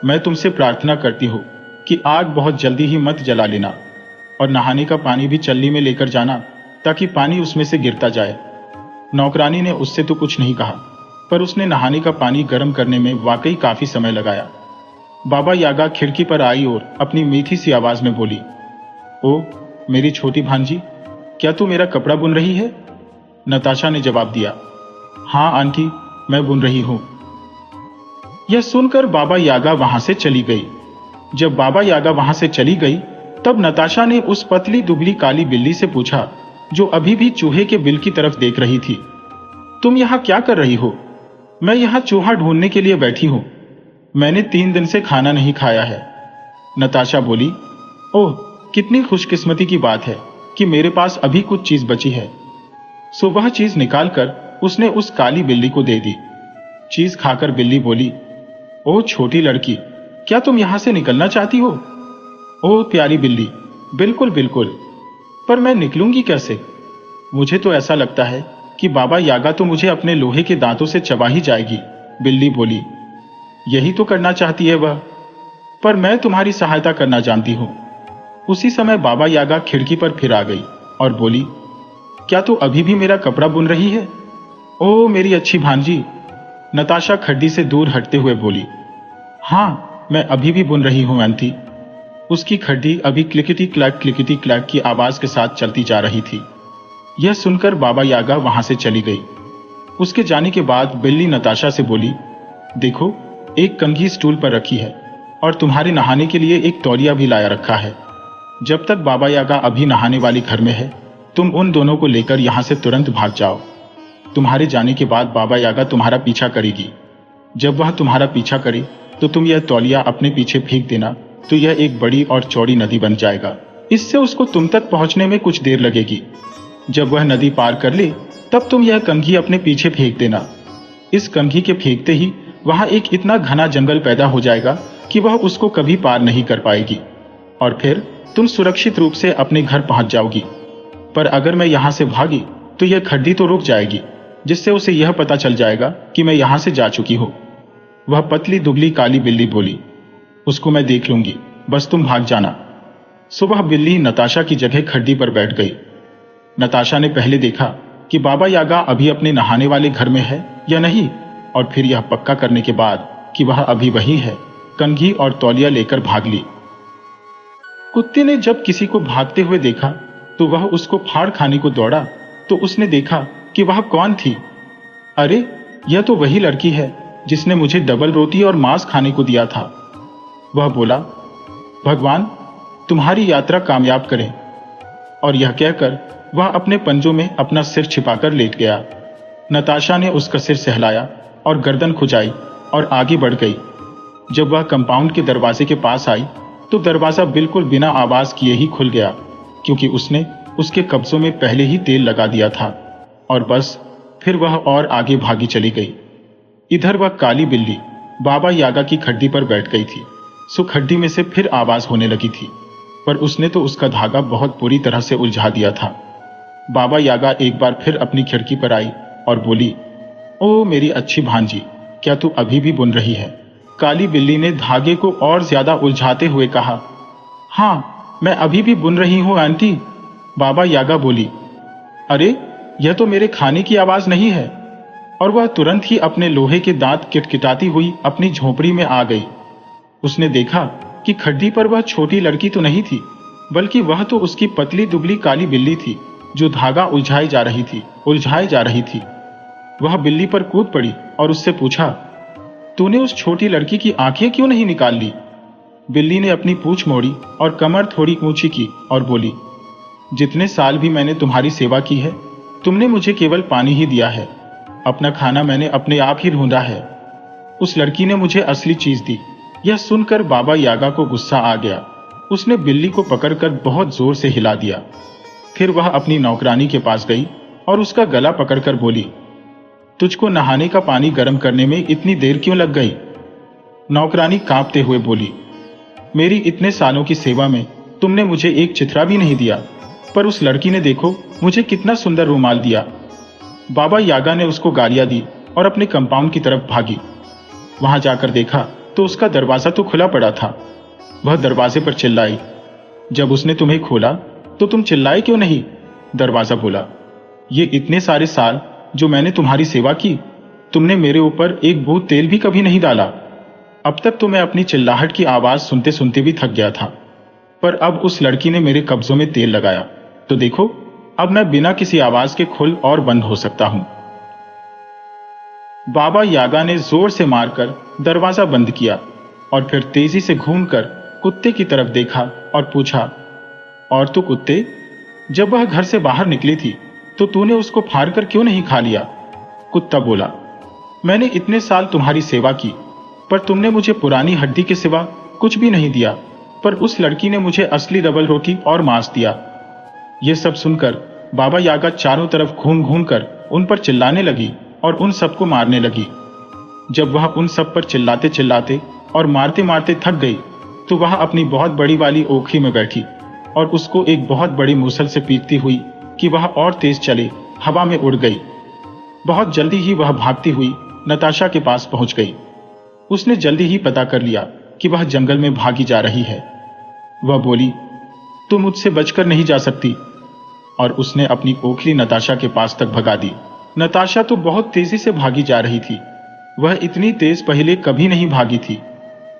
[SPEAKER 1] मैं तुमसे प्रार्थना करती हूँ कि आग बहुत जल्दी ही मत जला लेना और नहाने का पानी भी चल्ली में लेकर जाना ताकि पानी उसमें से गिरता जाए। नौकरानी ने उससे तो कुछ नहीं कहा, पर उसने नहाने का पानी गर्म करने में वाकई काफी समय लगाया। बाबा यागा खिड़की पर आई और अपनी मीठी सी आवाज में बोली, ओ मेरी छोटी भांजी, क्या तू मेरा कपड़ा बुन रही है? नताशा ने जवाब दिया, हाँ आंटी, मैं बुन रही हूं। यह सुनकर बाबा यागा वहां से चली गई। जब बाबा यागा वहां से चली गई तब नताशा ने उस पतली दुबली काली बिल्ली से पूछा जो अभी भी चूहे के बिल की तरफ देख रही थी, तुम यहां क्या कर रही हो? मैं यहां चूहा ढूंढने के लिए बैठी हूं। मैंने 3 दिन से खाना नहीं खाया है। नताशा बोली, ओह, कितनी खुशकिस्मती की बात है कि मेरे पास अभी कुछ चीज बची है। सो वह चीज निकालकर उसने उस काली बिल्ली को दे दी। चीज खाकर बिल्ली बोली, ओह छोटी लड़की, क्या तुम यहां से निकलना चाहती हो? ओह प्यारी बिल्ली, बिल्कुल बिल्कुल, पर मैं निकलूंगी कैसे? मुझे तो ऐसा लगता है कि बाबा यागा तो मुझे अपने लोहे के दांतों से चबा ही जाएगी। बिल्ली बोली, यही तो करना चाहती है वह, पर मैं तुम्हारी सहायता करना जानती हूं। उसी समय बाबा यागा खिड़की पर फिर आ गई और बोली, क्या तू अभी भी मेरा कपड़ा बुन रही है? ओ मेरी अच्छी भांजी, नताशा खड्डी से दूर हटते हुए बोली। हाँ, मैं अभी भी बुन रही हूं आंटी। उसकी खड्डी अभी क्लिकटी क्लैक की आवाज के साथ चलती जा रही थी। यह सुनकर बाबा यागा वहां से चली गई। उसके जाने के बाद बिल्ली नताशा से बोली, देखो, एक कंघी स्टूल पर रखी है और तुम्हारे नहाने के लिए एक तौलिया भी लाया रखा है। जब तक बाबा यागा अभी नहाने वाली घर में है, तुम उन दोनों को लेकर यहां से तुरंत भाग जाओ। तुम्हारे जाने के बाद बाबा यागा तुम्हारा पीछा करेगी। जब वह तुम्हारा पीछा करे तो तुम यह तौलिया अपने पीछे फेंक देना, तो यह एक बड़ी और चौड़ी नदी बन जाएगा। इससे उसको तुम तक पहुंचने में कुछ देर लगेगी। जब वह नदी पार कर ले तब तुम यह कंघी अपने पीछे फेंक देना। इस कंघी के फेंकते ही वहां एक इतना घना जंगल पैदा हो जाएगा कि वह उसको कभी पार नहीं कर पाएगी और फिर तुम सुरक्षित रूप से अपने घर पहुंच जाओगी। पर अगर मैं यहां से भागी तो यह खड्डी तो रुक जाएगी, जिससे उसे यह पता चल जाएगा कि मैं यहां से जा चुकी हूं। वह पतली दुबली काली बिल्ली बोली, उसको मैं देख लूंगी, बस तुम भाग जाना। सुबह बिल्ली नताशा की जगह खड्डी पर बैठ गई। नताशा ने पहले देखा कि बाबा यागा अभी अपने नहाने वाले घर में है या नहीं, और फिर यह पक्का करने के बाद कि वह अभी वही है, कंघी और तौलिया लेकर भाग ली। कुत्ते ने जब किसी को भागते हुए देखा तो वह उसको फाड़ खाने को दौड़ा, तो उसने देखा कि वह कौन थी। अरे, यह तो वही लड़की है जिसने मुझे डबल रोटी और मांस खाने को दिया था। वह बोला, भगवान तुम्हारी यात्रा कामयाब करें। और यह कहकर वह अपने पंजों में अपना सिर छिपाकर लेट गया। नताशा ने उसका सिर सहलाया और गर्दन खुजाई और आगे बढ़ गई। जब वह कंपाउंड के दरवाजे के पास आई तो दरवाजा बिल्कुल बिना आवाज किए ही खुल गया, क्योंकि उसने उसके कब्जों में पहले ही तेल लगा दिया था। और बस फिर वह और आगे भागी चली गई। इधर वह काली बिल्ली बाबा यागा की खड्डी पर बैठ गई थी। सो खड्डी में से फिर आवाज होने लगी थी, पर उसने तो उसका धागा बहुत बुरी तरह से उलझा दिया था। बाबा यागा एक बार फिर अपनी खिड़की पर आई और बोली, ओ मेरी अच्छी भांजी, क्या तू अभी भी बुन रही है? काली बिल्ली ने धागे को और ज्यादा उलझाते हुए कहा, हाँ, मैं अभी भी बुन रही हूं आंटी। बाबा यागा बोली, अरे, यह तो मेरे खाने की आवाज नहीं है। और वह तुरंत ही अपने लोहे के दांत किटकिटाती हुई अपनी झोपड़ी में आ गई। उसने देखा कि खड्डी पर वह छोटी लड़की तो नहीं थी, बल्कि वह तो उसकी पतली दुबली काली बिल्ली थी, जो धागा उलझाई जा रही थी। वह बिल्ली पर कूद पड़ी और उससे पूछा, तूने उस छोटी लड़की की आंखें क्यों नहीं निकाल ली? बिल्ली ने अपनी पूंछ मोड़ी और कमर थोड़ी ऊंची की और बोली, जितने साल भी मैंने तुम्हारी सेवा की है, तुमने मुझे केवल पानी ही दिया है। अपना खाना मैंने अपने आप ही ढूंढा है। उस लड़की ने मुझे असली चीज दी। यह सुनकर बाबा यागा को गुस्सा आ गया। उसने बिल्ली को पकड़कर बहुत जोर से हिला दिया। फिर वह अपनी नौकरानी के पास गई और उसका गला पकड़कर बोली, तुझको नहाने का पानी गर्म करने में इतनी देर क्यों लग गई? नौकरानी कांपते हुए बोली, मेरी इतने सालों की सेवा में तुमने मुझे एक चिथरा भी नहीं दिया, पर उस लड़की ने देखो मुझे कितना सुंदर रुमाल दिया। बाबा यागा ने उसको गालियां दी और अपने कंपाउंड की तरफ भागी। वहां जाकर देखा तो उसका दरवाजा तो खुला पड़ा था। वह दरवाजे पर चिल्लाई, जब उसने तुम्हें खोला तो तुम चिल्लाए क्यों नहीं? दरवाजा बोला, ये इतने सारे साल जो मैंने तुम्हारी सेवा की, तुमने मेरे ऊपर एक बूंद तेल भी कभी नहीं डाला। अब तक तो मैं अपनी चिल्लाहट की आवाज सुनते सुनते भी थक गया था, पर अब उस लड़की ने मेरे कब्जों में तेल लगाया, तो देखो अब मैं बिना किसी आवाज के खुल और बंद हो सकता हूं। बाबा यागा ने जोर से मारकर दरवाजा बंद किया और फिर तेजी से घूमकर कुत्ते की तरफ देखा और पूछा, और तू कुत्ते, जब वह घर से बाहर निकली थी तो तूने उसको फाड़कर क्यों नहीं खा लिया? कुत्ता बोला, मैंने इतने साल तुम्हारी सेवा की, पर तुमने मुझे पुरानी हड्डी के सिवा कुछ भी नहीं दिया, पर उस लड़की ने मुझे असली डबल रोटी और मांस दिया। यह सब सुनकर बाबा यागा चारों तरफ घूम घूम कर उन पर चिल्लाने लगी और उन सबको मारने लगी। जब वह उन सब पर चिल्लाते चिल्लाते और मारते मारते थक गई तो वह अपनी बहुत बड़ी वाली ओखली में बैठी और उसको एक बहुत बड़ी मूसल से पीटती हुई कि वह और तेज चले हवा में उड़ गई। बहुत जल्दी ही वह भागती हुई नताशा के पास पहुंच गई। उसने जल्दी ही पता कर लिया कि वह जंगल में भागी जा रही है। वह बोली, तुम मुझसे बचकर नहीं जा सकती, और उसने अपनी ओखली नताशा के पास तक भगा दी। नताशा तो बहुत तेजी से भागी जा रही थी। वह इतनी तेज पहले कभी नहीं भागी थी।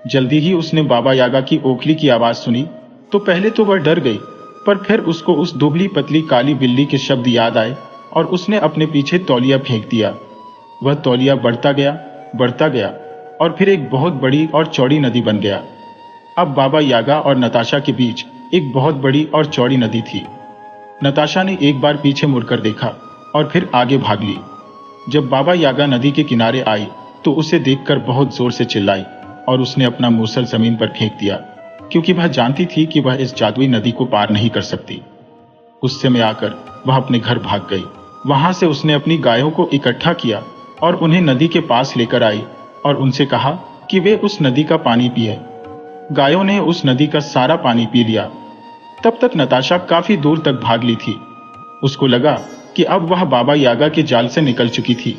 [SPEAKER 1] जल्दी ही उसने बाबा यागा की ओखली की आवाज सुनी तो पहले तो वह डर गई, पर फिर उसको उस दुबली पतली काली बिल्ली के शब्द याद आए और उसने अपने पीछे तौलिया फेंक दिया। वह तौलिया बढ़ता गया और फिर एक बहुत बड़ी और चौड़ी नदी बन गया। अब बाबा यागा और नताशा के बीच एक बहुत बड़ी और चौड़ी नदी थी। नताशा ने एक बार पीछे मुड़कर देखा और फिर आगे भाग ली। जब बाबा यागा नदी के किनारे आई तो उसे देखकर बहुत जोर से चिल्लाई और उसने अपना मूसल जमीन पर फेंक दिया, क्योंकि वह जानती थी कि वह इस जादुई नदी को पार नहीं कर सकती। गुस्से में आकर वह अपने घर भाग गई। वहां से उसने अपनी गायों को इकट्ठा किया और उन्हें नदी के पास लेकर आई और उनसे कहा कि वे उस नदी का पानी पिए। गायों ने उस नदी का सारा पानी पी लिया। तब तक नताशा काफी दूर तक भाग ली थी। उसको लगा कि अब वह बाबा यागा के जाल से निकल चुकी थी,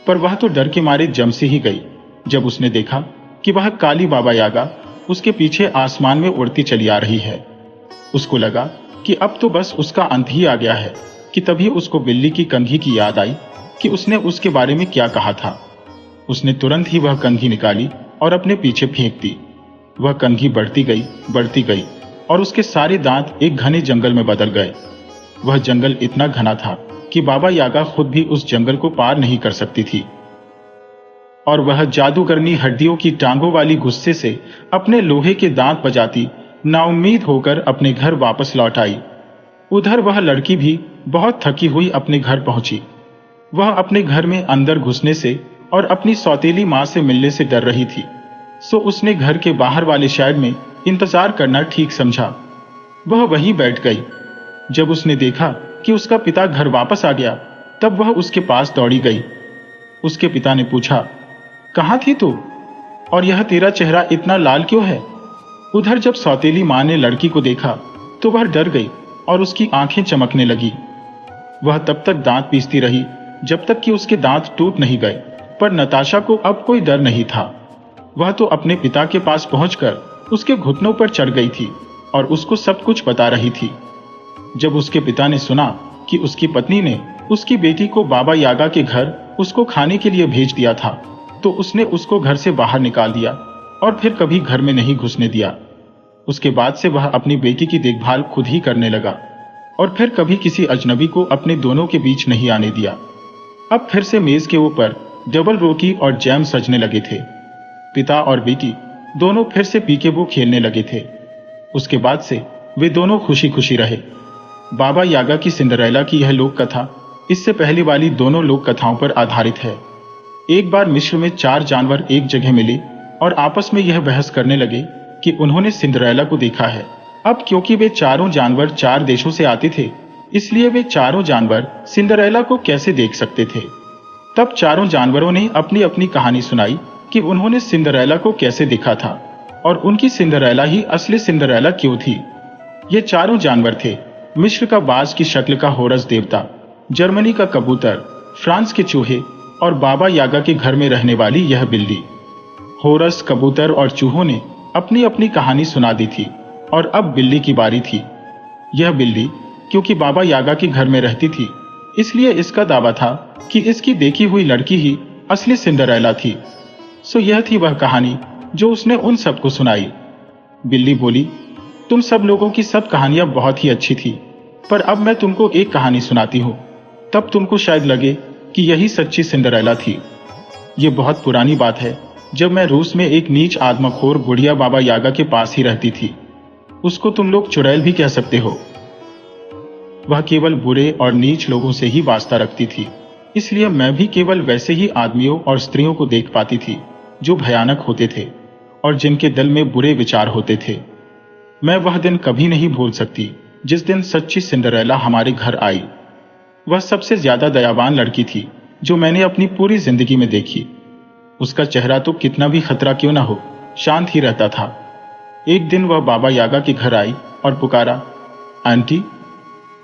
[SPEAKER 1] पर वह तो डर के मारे जम से ही गई जब उसने देखा कि वह काली बाबा यागा उसके पीछे आसमान में उड़ती चली आ रही है। उसको लगा कि अब तो बस उसका अंत ही आ गया है कि तभी उसको बिल्ली की कंघी की याद आई कि उसने उसके बारे में क्या कहा था। उसने तुरंत ही वह कंघी निकाली और अपने पीछे फेंक दी। वह कंघी बढ़ती गई और उसके सारे दांत एक घने जंगल में बदल गए। वह जंगल इतना घना था कि बाबा यागा खुद भी उस जंगल को पार नहीं कर सकती थी। और वह जादूगरनी हड्डियों की टांगों वाली गुस्से से अपने लोहे के दांत बजाती नाउम्मीद होकर अपने घर वापस लौट आई। उधर वह लड़की भी बहुत थकी हुई अपने घर पहुंची। वह अपने घर में अंदर घुसने से और अपनी सौतेली मां से मिलने से डर रही थी, सो उसने घर के बाहर वाले शेड में इंतजार करना ठीक समझा। वह वहीं बैठ गई। जब उसने देखा कि उसका पिता घर वापस आ गया, तब वह उसके पास दौड़ी गई। उसके पिता ने पूछा, कहाँ थी तू? और यह तेरा चेहरा इतना लाल क्यों है? उधर जब सौतेली मां ने लड़की को देखा तो वह डर गई और उसकी आंखें चमकने लगी। वह तब तक दांत पीसती रही जब तक कि उसके दांत टूट नहीं गए, पर नताशा को अब कोई डर नहीं था। वह तो अपने पिता के पास पहुंचकर उसके घुटनों पर चढ़ गई थी और उसको सब कुछ बता रही थी। जब उसके पिता ने सुना कि उसकी पत्नी ने उसकी बेटी को बाबा यागा के घर उसको खाने के लिए भेज दिया था, तो उसने उसको घर से बाहर निकाल दिया और फिर कभी घर में नहीं घुसने दिया। उसके बाद से वह अपनी बेटी की देखभाल खुद ही करने लगा और फिर कभी किसी अजनबी को अपने दोनों के बीच नहीं आने दिया। अब फिर से मेज के ऊपर डबल रोटी और जैम सजने लगे थे। पिता और बेटी दोनों फिर से पीकेबू खेलने लगे थे। उसके बाद से वे दोनों खुशी खुशी रहे। बाबा यागा की सिंड्रेला की यह लोक कथा इससे पहले वाली दोनों लोक कथाओं पर आधारित है। एक बार मिस्र में 4 जानवर एक जगह मिले और आपस में यह बहस करने लगे कि उन्होंने सिंड्रेला को देखा है। अब क्योंकि वे चारों जानवर 4 देशों से आते थे, इसलिए वे चारों जानवर सिंड्रेला को कैसे देख सकते थे। तब चारों जानवरों ने अपनी अपनी कहानी सुनाई कि उन्होंने सिंड्रेला को कैसे देखा था और उनकी सिंड्रेला ही असली सिंड्रेला क्यों थी। ये चारों जानवर थे मिस्र का बाज की शक्ल का होरस देवता, जर्मनी का कबूतर, फ्रांस के चूहे और बाबा यागा के घर में रहने वाली यह बिल्ली। होरस, कबूतर और चूहों ने अपनी अपनी कहानी सुना दी थी और अब बिल्ली की बारी थी। यह बिल्ली क्योंकि बाबा यागा के घर में रहती थी, इसलिए इसका दावा था कि इसकी देखी हुई लड़की ही असली सिंड्रेला थी। सो यह थी वह कहानी जो उसने उन सबको सुनाई। बिल्ली बोली, तुम सब लोगों की सब कहानियां बहुत ही अच्छी थी, पर अब मैं तुमको एक कहानी सुनाती हूँ, तब तुमको शायद लगे कि यही सच्ची सिंड्रेला थी। ये बहुत पुरानी बात है, जब मैं रूस में एक नीच आदमखोर बुढ़िया बाबा यागा के पास ही रहती थी। उसको तुम लोग चुड़ैल भी कह सकते हो। वह केवल बुरे और नीच लोगों से ही वास्ता रखती थी, इसलिए मैं भी केवल वैसे ही आदमियों और स्त्रियों को देख पाती थी जो भयानक होते थे और जिनके दिल में बुरे विचार होते थे। मैं वह दिन कभी नहीं भूल सकती जिस दिन सच्ची सिंड्रेला हमारे घर आई। वह सबसे ज्यादा दयावान लड़की थी जो मैंने अपनी पूरी जिंदगी में देखी। उसका चेहरा तो कितना भी खतरा क्यों ना हो, शांत ही रहता था। एक दिन वह बाबा यागा के घर आई और पुकारा, आंटी।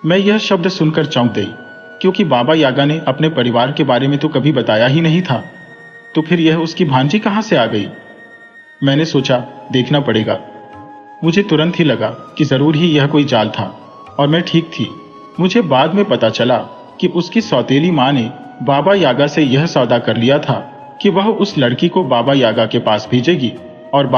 [SPEAKER 1] मैं यह शब्द सुनकर चौंक गई, क्योंकि बाबा यागा ने अपने परिवार के बारे में तो कभी बताया ही नहीं था। तो फिर यह उसकी भांजी कहां से आ गई? मैंने सोचा देखना पड़ेगा। मुझे तुरंत ही लगा कि जरूर ही यह कोई जाल था और मैं ठीक थी। मुझे बाद में पता चला कि उसकी सौतेली मां ने बाबा यागा से यह सौदा कर लिया था कि वह उस लड़की को बाबा यागा के पास भेजेगी और बाबा